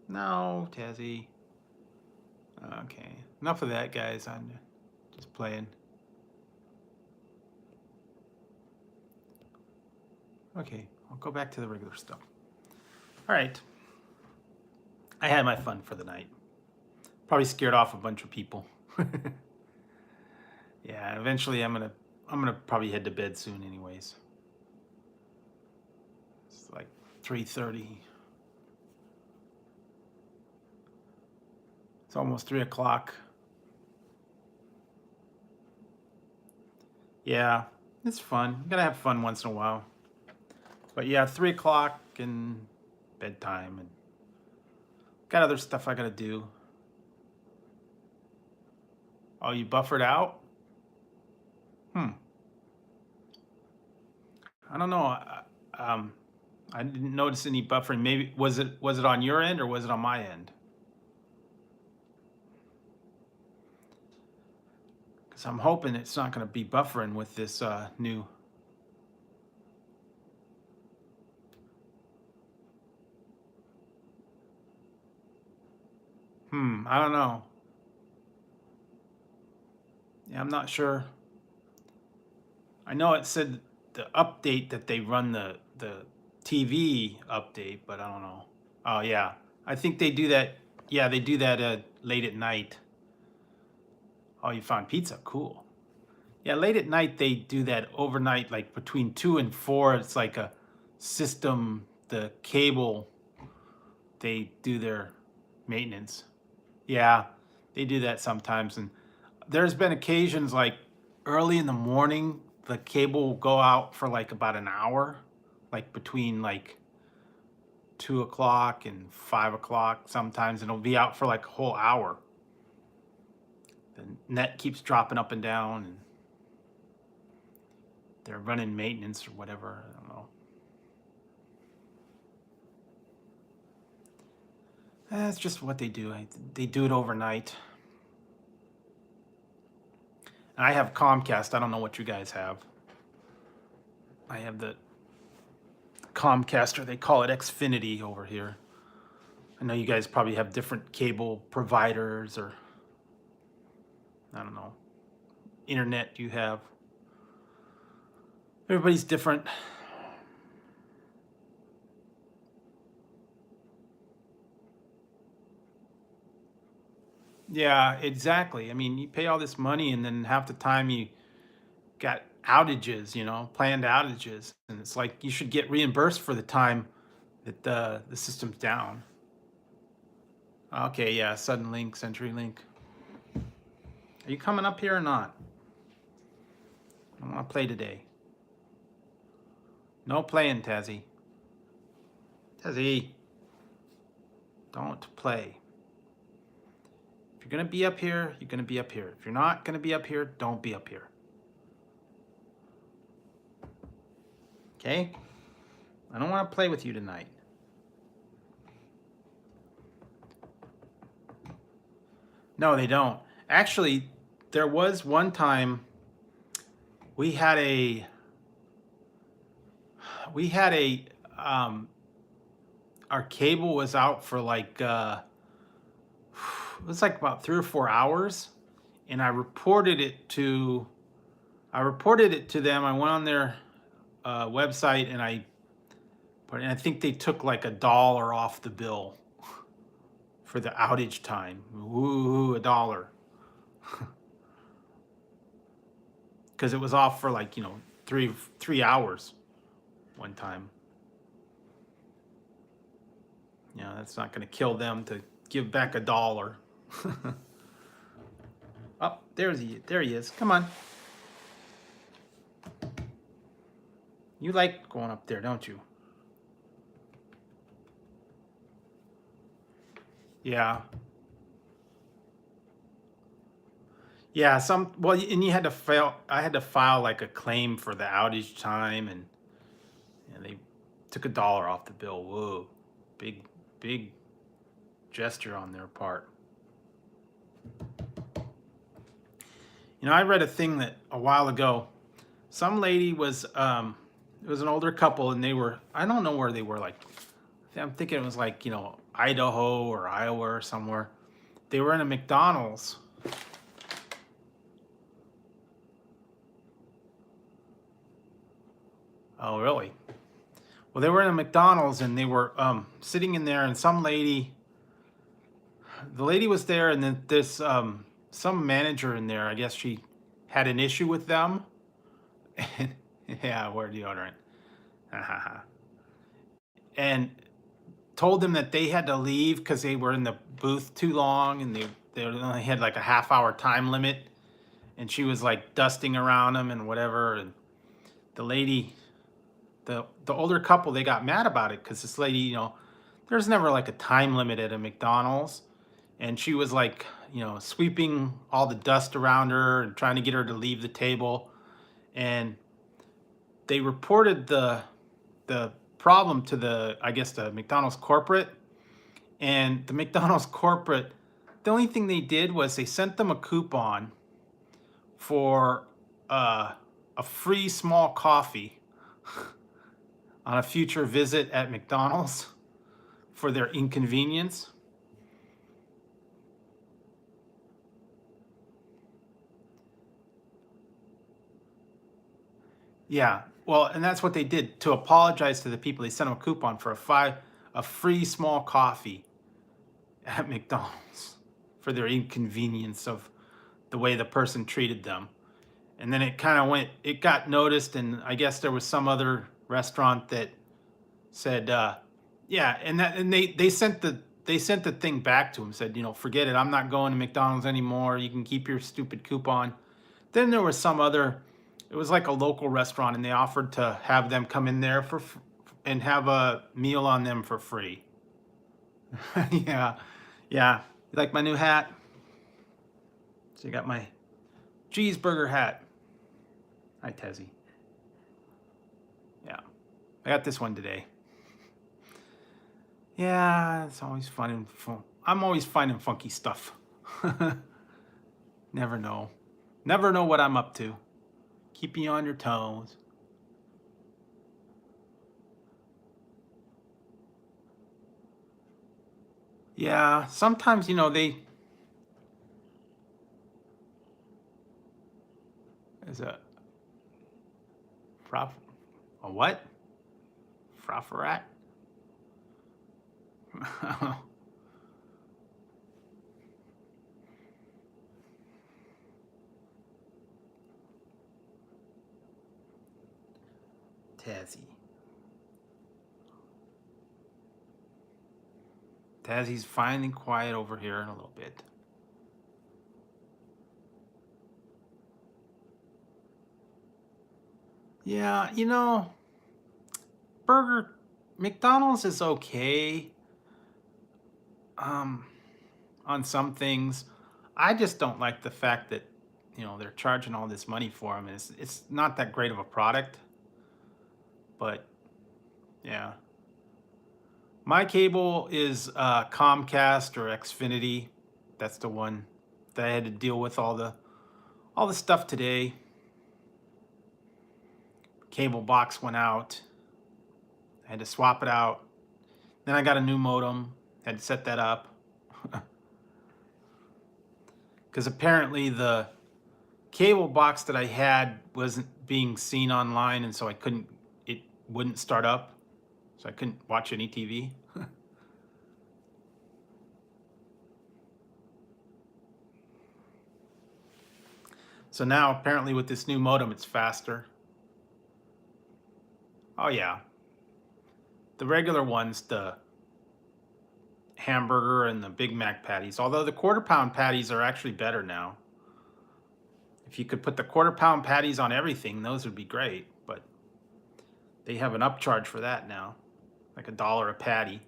No, Tazzy. Okay, enough of that, guys. I'm just playing. Okay, I'll go back to the regular stuff. All right. I had my fun for the night. Probably scared off a bunch of people. Yeah, eventually I'm gonna probably head to bed soon anyways. It's like 3:30. It's almost 3 o'clock. Yeah, it's fun. You gotta have fun once in a while. But yeah, 3 o'clock and bedtime, and got other stuff I gotta do. Oh, you buffered out? Hmm. I don't know. Um, I didn't notice any buffering. Maybe was it on your end or was it on my end? Because I'm hoping it's not going to be buffering with this new. I don't know. Yeah, I'm not sure. I know it said the update that they run the TV update, but I don't know. Oh yeah, I think they do that. Yeah, they do that late at night. Oh, you found pizza? Cool. Yeah, late at night they do that overnight, like between 2 and 4. It's like a system. The cable, they do their maintenance. Yeah, they do that sometimes, and there's been occasions like early in the morning, the cable will go out for like about an hour, like between like 2 o'clock and 5 o'clock sometimes, and it'll be out for like a whole hour. The net keeps dropping up and down, and they're running maintenance or whatever. I don't know. That's just what they do. They do it overnight. And I have Comcast. I don't know what you guys have. I have the Comcast, or they call it Xfinity over here. I know you guys probably have different cable providers, or I don't know, internet you have. Everybody's different. Yeah, exactly. I mean, you pay all this money, and then half the time you got outages, planned outages, and it's like you should get reimbursed for the time that the system's down. Okay, yeah, Sudden Link, CenturyLink. Are you coming up here or not? I want to play today. No playing, Tazzy. Tazzy, don't play. If you're going to be up here, you're going to be up here. If you're not going to be up here, don't be up here. Okay? I don't want to play with you tonight. No, they don't. Actually, there was one time we had a our cable was out for like it was like about 3 or 4 hours, and I reported it to them. I went on their website, and I think they took like $1 off the bill for the outage time. Woo, $1. Because it was off for like 3 hours one time. That's not going to kill them to give back $1. Oh, there he is. Come on. You like going up there, don't you? Yeah. Yeah, and you had to file. I had to file like a claim for the outage time, and they took $1 off the bill. Whoa, big gesture on their part. I read a thing that a while ago, some lady was it was an older couple, and I don't know where they were, like I'm thinking it was like Idaho or Iowa or somewhere. They were in a McDonald's. Oh, really? Well, they were in a McDonald's, and they were sitting in there, and the lady was there, and then this some manager in there, I guess she had an issue with them. Yeah, wear deodorant. And told them that they had to leave because they were in the booth too long, and they only had like a half-hour time limit, and she was like dusting around them and whatever. And the lady, the older couple, they got mad about it because this lady, there's never like a time limit at a McDonald's, and she was like, sweeping all the dust around her and trying to get her to leave the table. And they reported the problem to I guess the McDonald's corporate, and the McDonald's corporate, the only thing they did was they sent them a coupon for a free small coffee on a future visit at McDonald's for their inconvenience. Yeah, well, and that's what they did to apologize to the people. They sent them a coupon for a free small coffee at McDonald's for their inconvenience of the way the person treated them. And then it got noticed, and I guess there was some other restaurant that said, yeah, and they sent the thing back to him, said, forget it, I'm not going to McDonald's anymore. You can keep your stupid coupon. Then there was some other, it was like a local restaurant, and they offered to have them come in there and have a meal on them for free. Yeah, yeah. You like my new hat? So you got my cheeseburger hat. Hi, Tezzy. Yeah, I got this one today. Yeah, it's always fun and fun. I'm always finding funky stuff. Never know. Never know what I'm up to. Keep you on your toes. Yeah, sometimes, there's a what? Frafferat? Tazzy. Tazzy's finally quiet over here in a little bit. Yeah, McDonald's is okay on some things. I just don't like the fact that, they're charging all this money for them. It's not that great of a product, but yeah. My cable is Comcast or Xfinity. That's the one that I had to deal with all the stuff today. Cable box went out. I had to swap it out. Then I got a new modem. Had to set that up. Because apparently the cable box that I had wasn't being seen online, and so it wouldn't start up. So I couldn't watch any TV. So now apparently with this new modem, it's faster. Oh yeah. The regular ones, the hamburger and the Big Mac patties, although the quarter-pound patties are actually better now. If you could put the quarter-pound patties on everything, those would be great, but they have an upcharge for that now, like $1 a patty.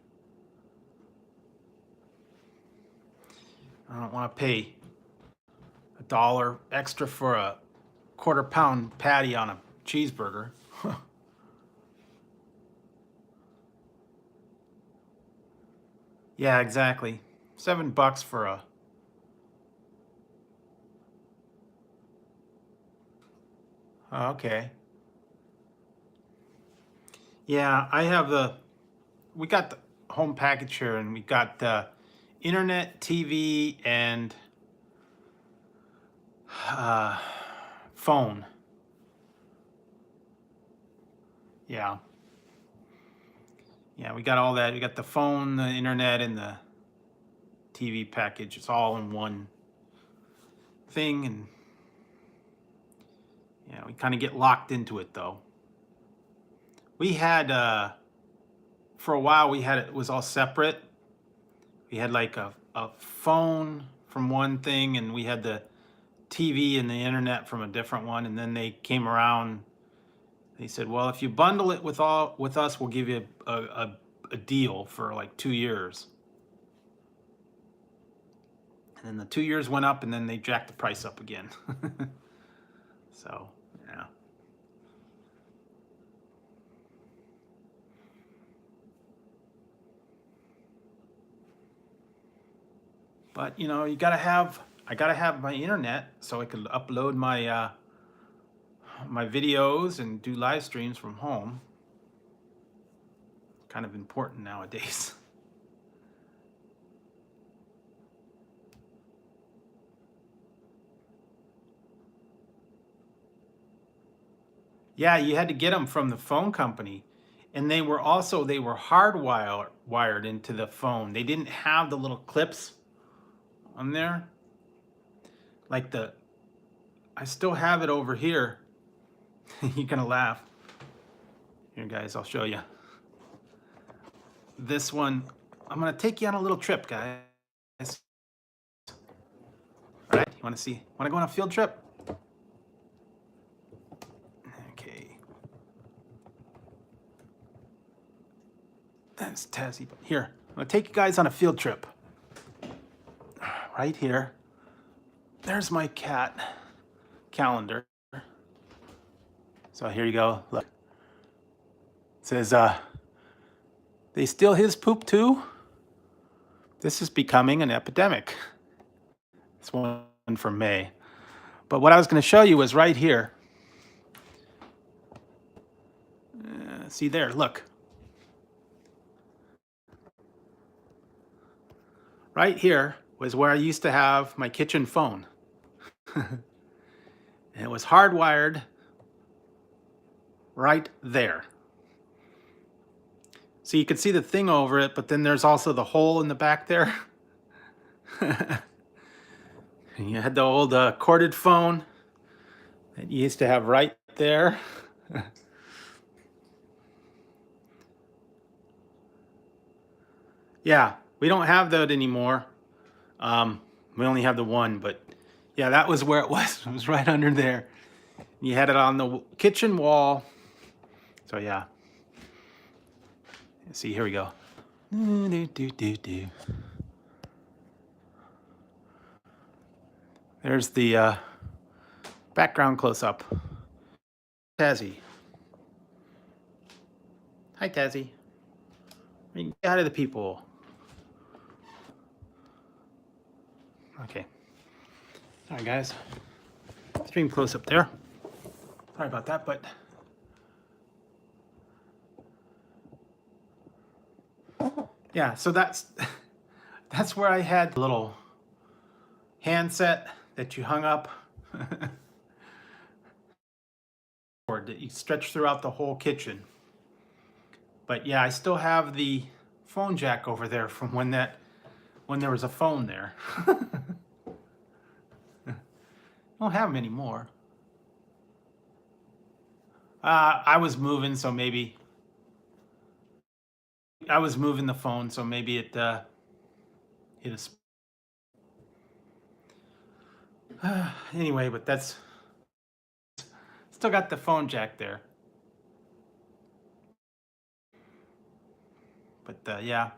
I don't want to pay $1 extra for a quarter-pound patty on a cheeseburger. Yeah, exactly. $7 for a... Oh, okay. Yeah, we got the home package here, and we got internet, TV, and phone. Yeah. Yeah, we got all that. We got the phone, the internet, and the TV package. It's all in one thing, and yeah, we kind of get locked into it though. We had for a while it was all separate. We had like a phone from one thing, and we had the TV and the internet from a different one. And then they came around. They said, well, if you bundle it with us, we'll give you a deal for like 2 years. And then the 2 years went up, and then they jacked the price up again. So, yeah. But you know, I gotta have my internet so I can upload my my videos and do live streams from home. Kind of important nowadays. Yeah, you had to get them from the phone company, and they were hardwired into the phone. They didn't have the little clips on there. Like I still have it over here. You're gonna laugh. Here, guys, I'll show you. This one, I'm gonna take you on a little trip, guys. All right, you wanna go on a field trip? Okay. That's Tassie. Here, I'm gonna take you guys on a field trip. Right here. There's my cat calendar. So here you go. Look. It says, they steal his poop too? This is becoming an epidemic. This one from May. But what I was going to show you was right here. See there, look. Right here was where I used to have my kitchen phone. And it was hardwired right there. So you can see the thing over it, but then there's also the hole in the back there. And you had the old corded phone that you used to have right there. Yeah, we don't have that anymore. We only have the one, but yeah, that was where it was. It was right under there. You had it on the kitchen wall. So yeah. See, here we go. There's the background close-up. Tazzy. Hi, Tazzy. Get out of the people. Okay. All right, guys. Stream close-up there. Sorry about that, but yeah, so that's where I had the little handset that you hung up or that you stretch throughout the whole kitchen. But yeah, I still have the phone jack over there from when there was a phone there. I don't have them anymore. I was moving, so maybe I was moving the phone, so maybe it hit a. Anyway, but that's still got the phone jack there. But yeah,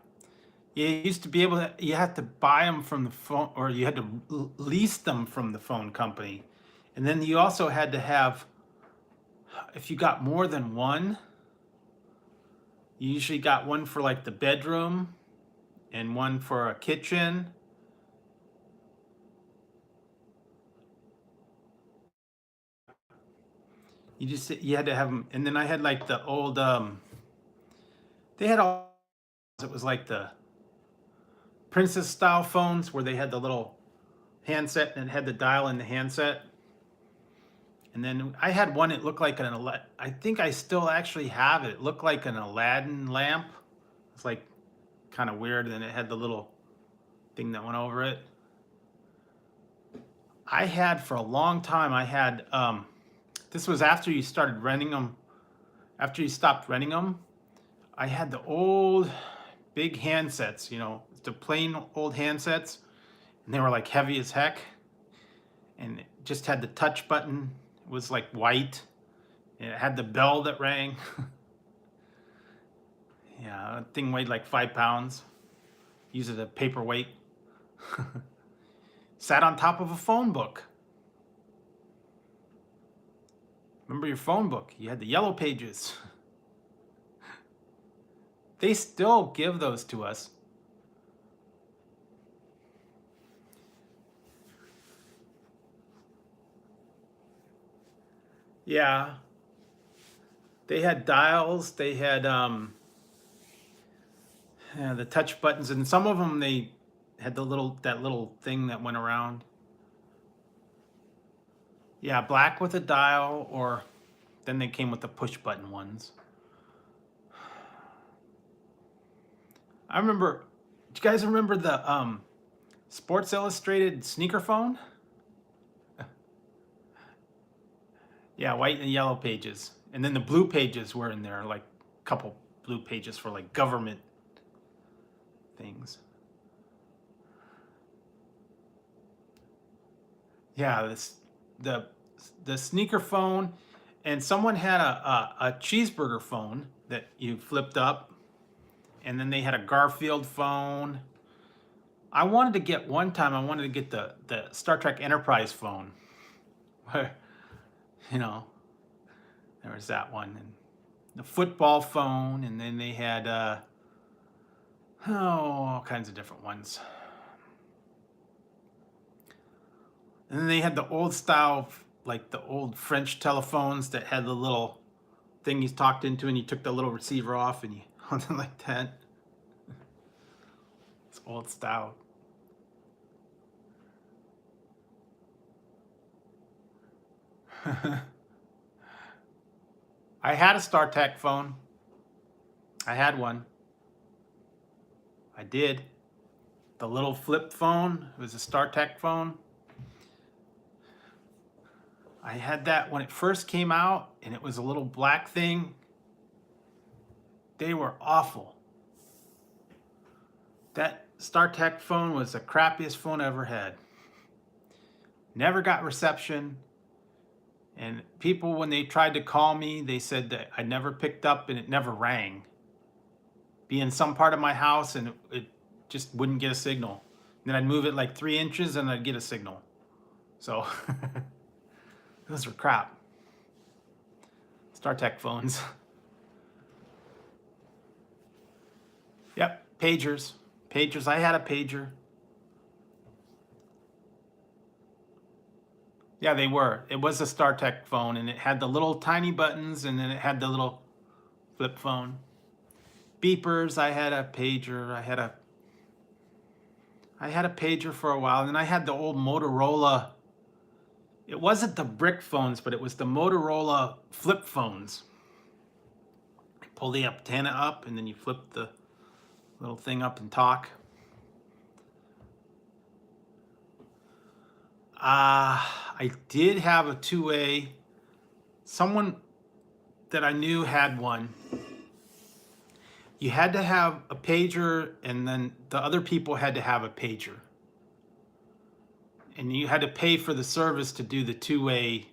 you used to be able to. You had to buy them from the phone, or you had to lease them from the phone company, and then you also had to have. If you got more than one, you usually got one for like the bedroom and one for a kitchen. You had to have them. And then I had like the old, they had all, it was like the princess style phones where they had the little handset and it had the dial in the handset. And then I had one, it looked like I think I still actually have it. It looked like an Aladdin lamp. It's like kind of weird. And it had the little thing that went over it. I had for a long time, this was after you started renting them, after you stopped renting them, I had the old big handsets, the plain old handsets. and they were like heavy as heck, and it just had the touch button. It was like white, and it had the bell that rang. Yeah, that thing weighed like 5 pounds. Use it as a paperweight. Sat on top of a phone book. Remember your phone book? You had the yellow pages. They still give those to us. Yeah. They had dials, they had yeah, the touch buttons, and some of them they had that little thing that went around. Yeah, black with a dial, or then they came with the push button ones. I remember, do you guys remember the Sports Illustrated sneaker phone? Yeah, white and yellow pages. And then the blue pages were in there, like a couple blue pages for like government things. Yeah, the sneaker phone, and someone had a cheeseburger phone that you flipped up, and then they had a Garfield phone. I wanted to get the Star Trek Enterprise phone. You know, there was that one, and the football phone, and then they had all kinds of different ones. And then they had the old style, like the old French telephones that had the little thing you talked into, and you took the little receiver off, and you held it like that. It's old style. I had a StarTAC phone. I had one. I did. The little flip phone. It was a StarTAC phone. I had that when it first came out, and it was a little black thing. They were awful. That StarTAC phone was the crappiest phone I ever had. Never got reception. And people, when they tried to call me, they said that I never picked up and it never rang. Be in some part of my house and it just wouldn't get a signal. And then I'd move it like 3 inches and I'd get a signal. So those were crap. StarTAC phones. Yep, pagers. Pagers, I had a pager. Yeah, they were. It was a StarTAC phone, and it had the little tiny buttons, and then it had the little flip phone. Beepers, I had a pager. I had a pager for a while, and then I had the old Motorola. It wasn't the brick phones, but it was the Motorola flip phones. You pull the antenna up, and then you flip the little thing up and talk. I did have a two-way. Someone that I knew had one. You had to have a pager, and then the other people had to have a pager. And you had to pay for the service to do the two-way.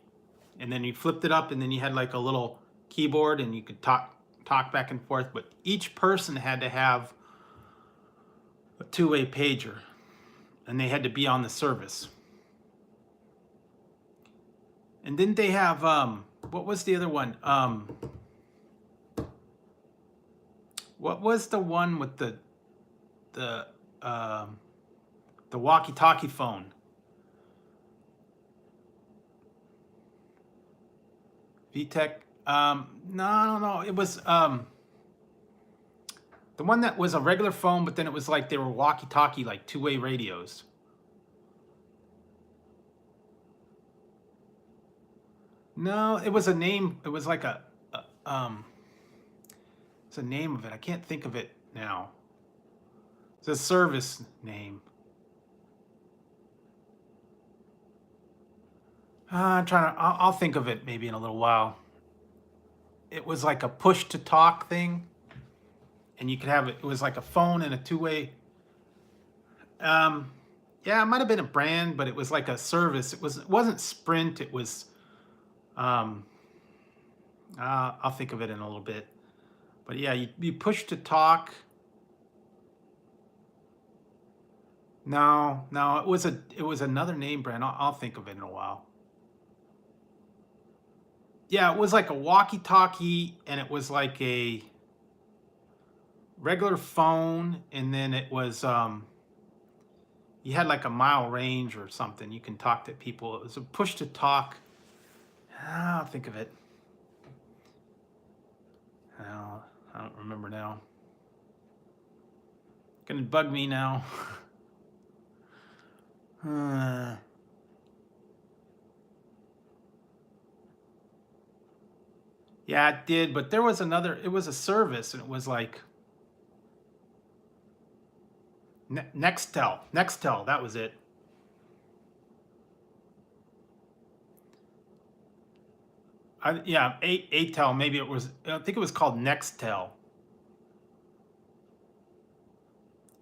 And then you flipped it up, and then you had like a little keyboard, and you could talk back and forth. But each person had to have a two-way pager, and they had to be on the service. And didn't they have what was the other one? What was the one with the walkie-talkie phone? VTech? No. It was the one that was a regular phone, but then it was like they were walkie-talkie, like two-way radios. No, it was a name. It was like it's a name of it. I can't think of it now. It's a service name. I'm trying to. I'll think of it maybe in a little while. It was like a push to talk thing, and you could have it. It was like a phone and a two-way. Yeah, it might have been a brand, but it was like a service. It wasn't Sprint. It was um, I'll think of it in a little bit. But yeah, you push to talk. No, no, it was another name brand. I'll think of it in a while. Yeah, it was like a walkie-talkie, and it was like a regular phone, and then it was you had like a mile range or something. You can talk to people. It was a push to talk. I'll think of it. No, I don't remember now. Gonna bug me now. Uh, yeah, it did, but there was another. It was a service, and it was like Nextel. Nextel, that was it. Yeah, ATEL. Maybe it was. I think it was called Nextel,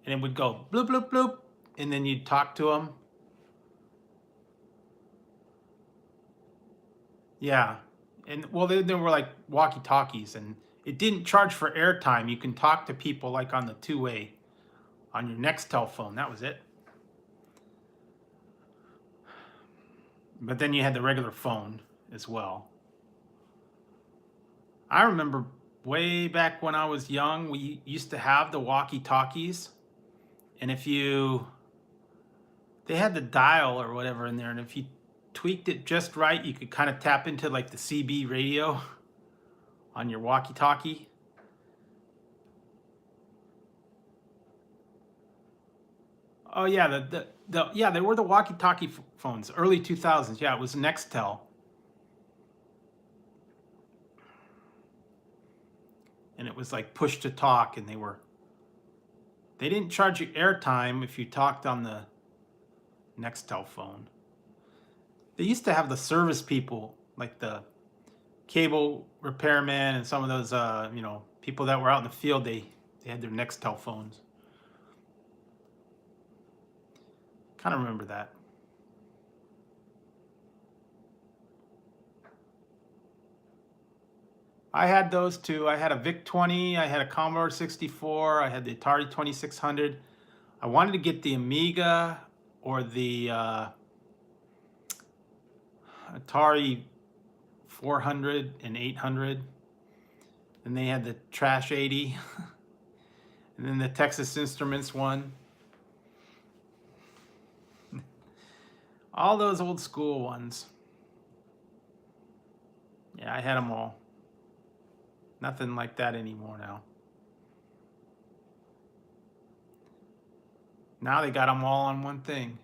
and it would go bloop bloop bloop, and then you'd talk to them. Yeah, and well, they were like walkie talkies, and it didn't charge for airtime. You can talk to people like on the two-way on your Nextel phone. That was it. But then you had the regular phone as well. I remember way back when I was young, we used to have the walkie-talkies, and if you they had the dial or whatever in there, and if you tweaked it just right, you could kind of tap into like the CB radio on your walkie-talkie. Oh yeah, yeah, they were the walkie-talkie phones, early 2000s. Yeah, it was Nextel, and it was like push to talk, and they didn't charge you airtime if you talked on the Nextel phone. They used to have the service people, like the cable repairman and some of those, people that were out in the field. They had their Nextel phones. Kind of remember that. I had those too. I had a VIC 20. I had a Commodore 64. I had the Atari 2600. I wanted to get the Amiga or the Atari 400 and 800. And they had the Trash 80. And then the Texas Instruments one. All those old school ones. Yeah, I had them all. Nothing like that anymore now. Now they got them all on one thing.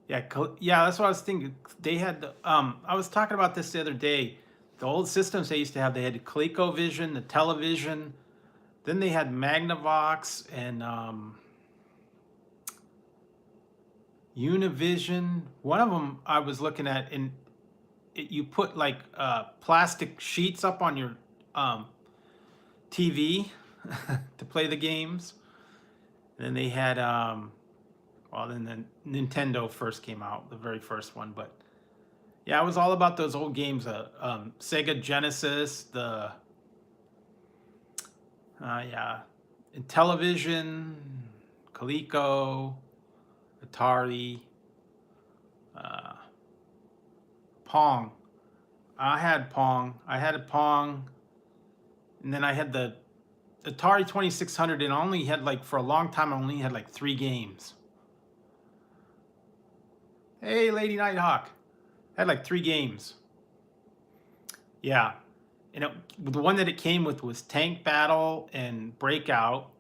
Yeah, yeah, that's what I was thinking. They had the, I was talking about this the other day. The old systems they used to have, they had the ColecoVision, the television, then they had Magnavox and Univision. One of them I was looking at, and you put like plastic sheets up on your TV to play the games. And then they had, well, then the Nintendo first came out, the very first one. But yeah, it was all about those old games. Sega Genesis, yeah, and television, Coleco, Atari, Pong. I had Pong. I had a Pong, and then I had the Atari 2600, and I only had like for a long time. I only had like 3 games. Hey, Lady Nighthawk. I had like 3 games. Yeah, and the one that it came with was Tank Battle and Breakout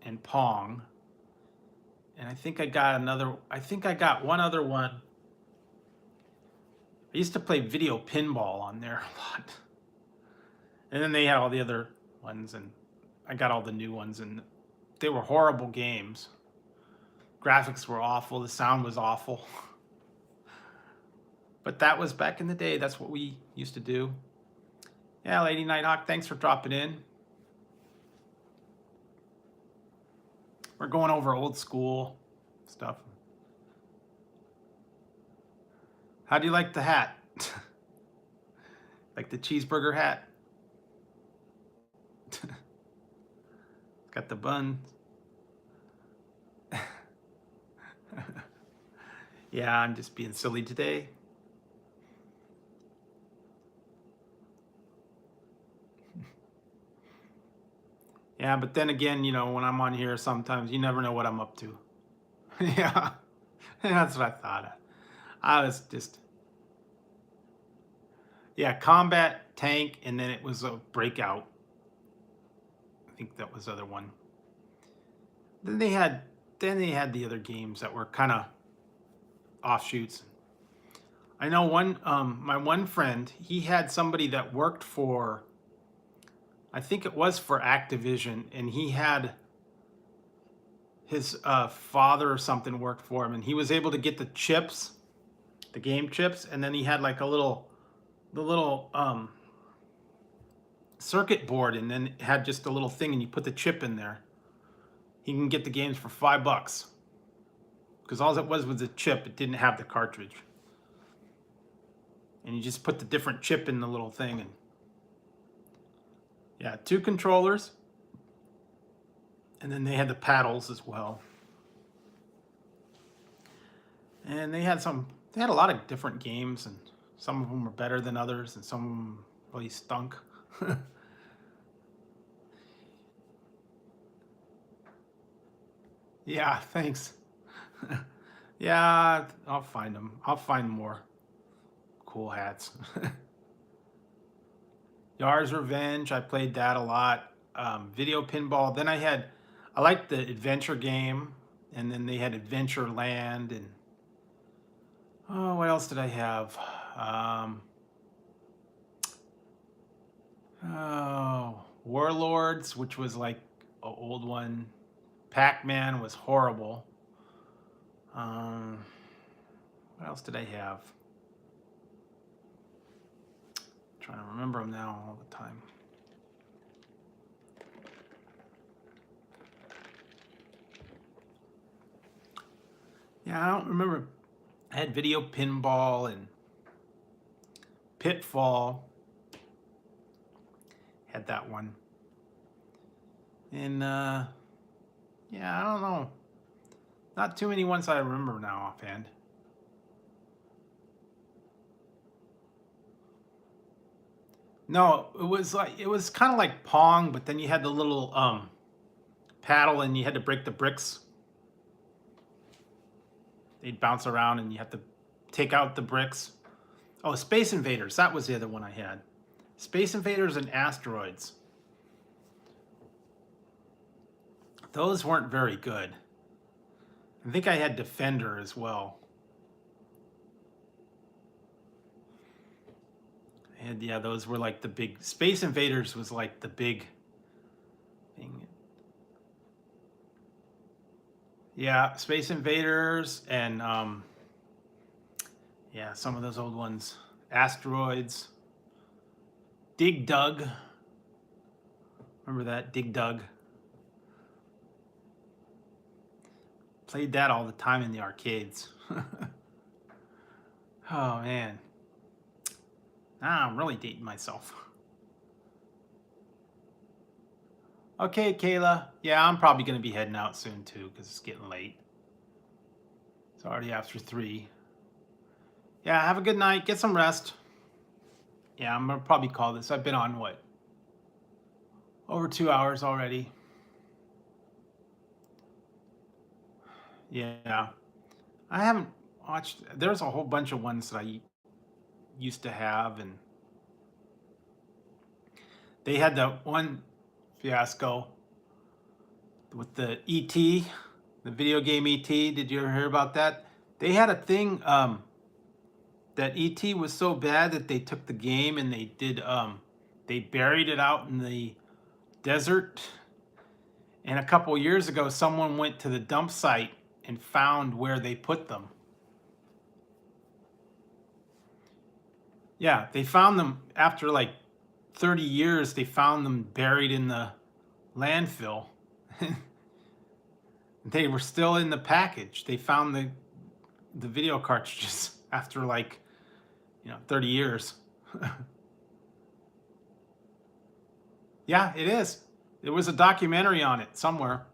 and Pong. And I think I got another. I think I got one other one. I used to play video pinball on there a lot. And then they had all the other ones, and I got all the new ones, and they were horrible games. Graphics were awful, the sound was awful. But that was back in the day. That's what we used to do. Yeah, Lady Nighthawk, thanks for dropping in. We're going over old school stuff. How do you like the hat? Like the cheeseburger hat? Got the bun. Yeah, I'm just being silly today. Yeah, but then again, you know, when I'm on here, sometimes you never know what I'm up to. Yeah, that's what I thought. I was just, yeah, combat, tank, and then it was a breakout. I think that was the other one. Then they had the other games that were kind of offshoots. I know my one friend, he had somebody that worked for, I think it was for Activision, and he had his father or something worked for him, and he was able to get the chips, the game chips, and then he had like the little circuit board, and then it had just a little thing, and you put the chip in there. He can get the games for $5 because all it was the chip. It didn't have the cartridge, and you just put the different chip in the little thing. And yeah, 2 controllers, and then they had the paddles as well. And they had a lot of different games, and some of them were better than others, and some of them really stunk. Yeah, thanks. Yeah, I'll find them. I'll find more cool hats. Yar's Revenge, I played that a lot. Video pinball. Then I liked the adventure game, and then they had Adventure Land, and oh, what else did I have? Oh, Warlords, which was like an old one. Pac-Man was horrible. What else did I have? I'm trying to remember them now all the time. Yeah, I don't remember. I had Video Pinball and Pitfall. Had that one. And yeah, I don't know. Not too many ones I remember now offhand. No, it was kind of like Pong, but then you had the little paddle, and you had to break the bricks. They'd bounce around, and you have to take out the bricks. Oh, Space Invaders, that was the other one I had. Space Invaders and Asteroids. Those weren't very good. I think I had Defender as well. And yeah, those were like the big. Space Invaders was like the big thing. Yeah, Space Invaders and yeah, some of those old ones. Asteroids. Dig Dug. Remember that? Dig Dug. Played that all the time in the arcades. Oh man. Now I'm really dating myself. Okay, Kayla. Yeah, I'm probably going to be heading out soon too because it's getting late. It's already after 3. Yeah, have a good night. Get some rest. Yeah, I'm going to probably call this. I've been on, what? Over 2 hours already. Yeah. I haven't watched. There's a whole bunch of ones that I used to have, and they had that one fiasco with the ET, the video game ET. Did you ever hear about that? They had a thing that ET was so bad that they took the game and they buried it out in the desert. And a couple years ago, someone went to the dump site and found where they put them. Yeah, they found them after like 30 years. They found them buried in the landfill. They were still in the package. They found the video cartridges after like, 30 years. Yeah, it is. There was a documentary on it somewhere.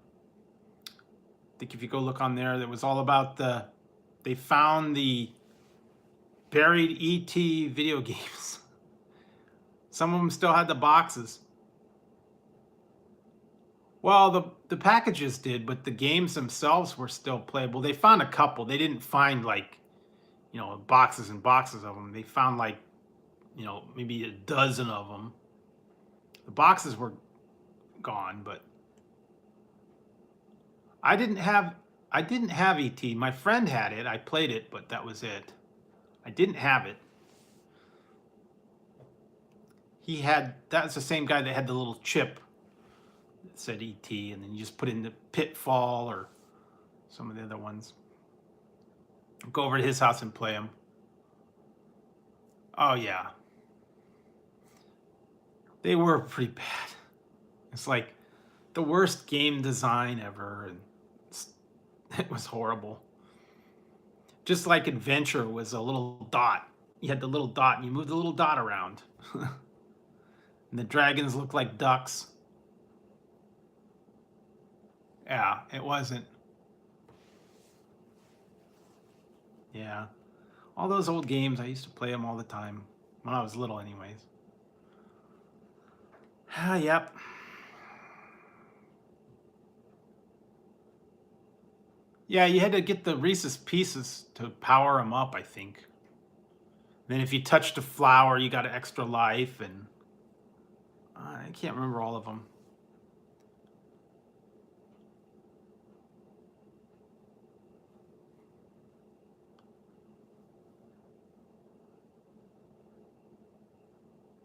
I think if you go look on there, that was all about they found the buried ET video games. Some of them still had the boxes. Well, the packages did, but the games themselves were still playable. They found a couple. They didn't find like, boxes and boxes of them. They found like, maybe a dozen of them. The boxes were gone, but I didn't have ET. My friend had it. I played it, but that was it. I didn't have it. That's the same guy that had the little chip that said ET, and then you just put in the Pitfall or some of the other ones. Go over to his house and play them. Oh yeah. They were pretty bad. It's like the worst game design ever, and it was horrible. Just like Adventure was a little dot. You had the little dot and you moved the little dot around. And the dragons looked like ducks. Yeah, it wasn't. Yeah. All those old games, I used to play them all the time. When I was little anyways. Yep. Yeah, you had to get the Reese's Pieces to power them up, I think. Then if you touched a flower, you got an extra life, and I can't remember all of them.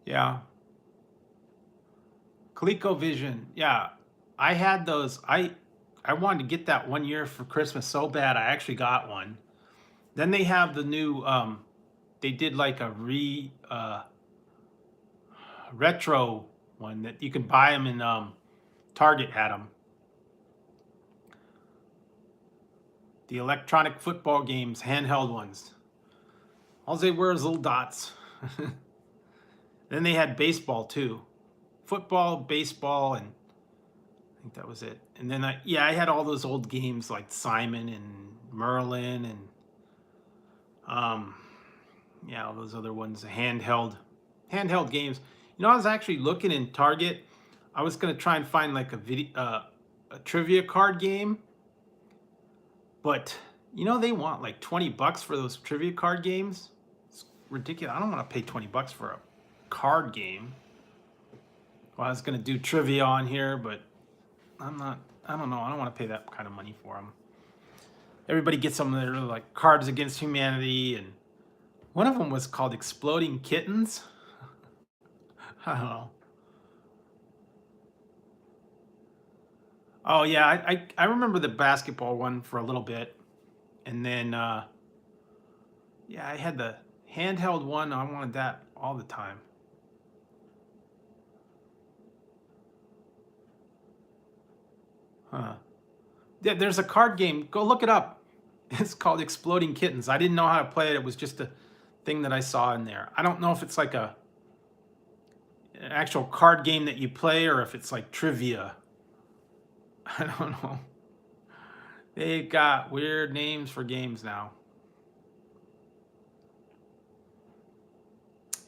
Yeah. ColecoVision. Yeah. I had those. I wanted to get that one year for Christmas so bad. I actually got one. Then they have the new they did like a retro one that you can buy them in Target had them. The electronic football games, handheld ones. All they were is little dots. Then they had baseball too. Football, baseball, and I think that was it. And then I had all those old games like Simon and Merlin and all those other ones, handheld games. I was actually looking in Target. I was gonna try and find like a trivia card game, but they want like $20 for those trivia card games. It's ridiculous. I don't want to pay $20 for a card game. Well, I was gonna do trivia on here, but I don't know. I don't want to pay that kind of money for them. Everybody gets some that are like Cards Against Humanity, and one of them was called Exploding Kittens. I don't know. Oh yeah, I remember the basketball one for a little bit, and then I had the handheld one. I wanted that all the time. Huh. Yeah, there's a card game. Go look it up. It's called Exploding Kittens. I didn't know how to play it. It was just a thing that I saw in there. I don't know if it's like an actual card game that you play or if it's like trivia. I don't know. They've got weird names for games now.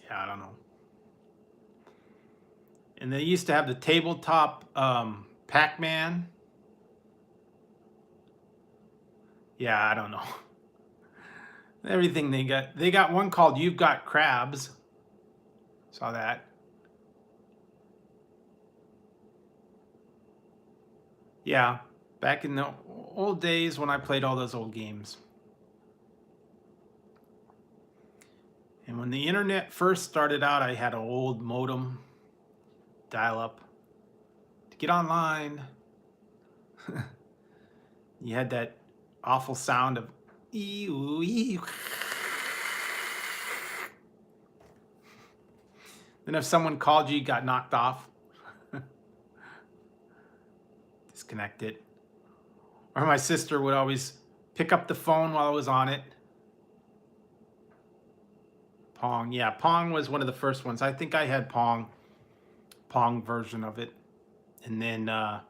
Yeah, I don't know. And they used to have the tabletop Pac-Man. Yeah, I don't know. Everything they got one called You've Got Crabs. Saw that. Yeah, back in the old days when I played all those old games. And when the internet first started out, I had an old modem, dial-up, to get online. You had that awful sound of ew. Then if someone called you, got knocked off. Disconnect it. or my sister would always pick up the phone while I was on it. Pong, yeah, Pong was one of the first ones. I think I had Pong version of it, and then I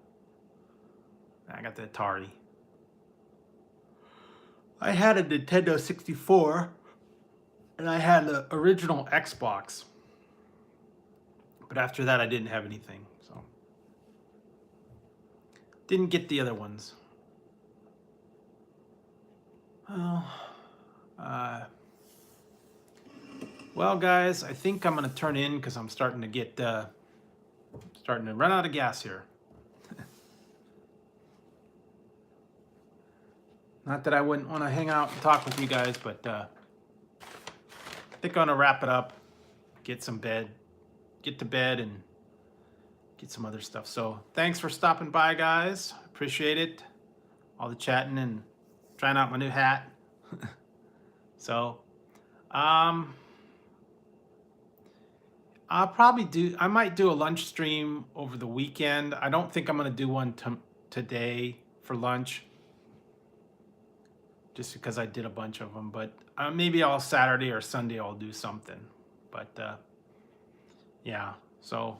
got the Atari. I had a Nintendo 64, and I had the original Xbox. But after that, I didn't have anything, so didn't get the other ones. Well, guys, I think I'm gonna turn in because I'm starting to get starting to run out of gas here. Not that I wouldn't want to hang out and talk with you guys, but I think I'm gonna wrap it up, get to bed, and get some other stuff. So thanks for stopping by, guys. Appreciate it. All the chatting and trying out my new hat. So, I might do a lunch stream over the weekend. I don't think I'm gonna do one today for lunch, just because I did a bunch of them, but maybe all Saturday or Sunday I'll do something. But yeah, so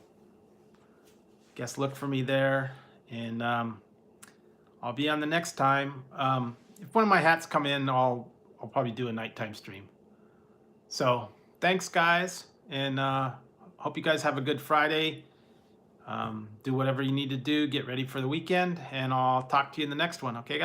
guess look for me there, and I'll be on the next time. If one of my hats come in, I'll probably do a nighttime stream. So thanks, guys, and hope you guys have a good Friday. Do whatever you need to do, get ready for the weekend, and I'll talk to you in the next one. Okay, guys?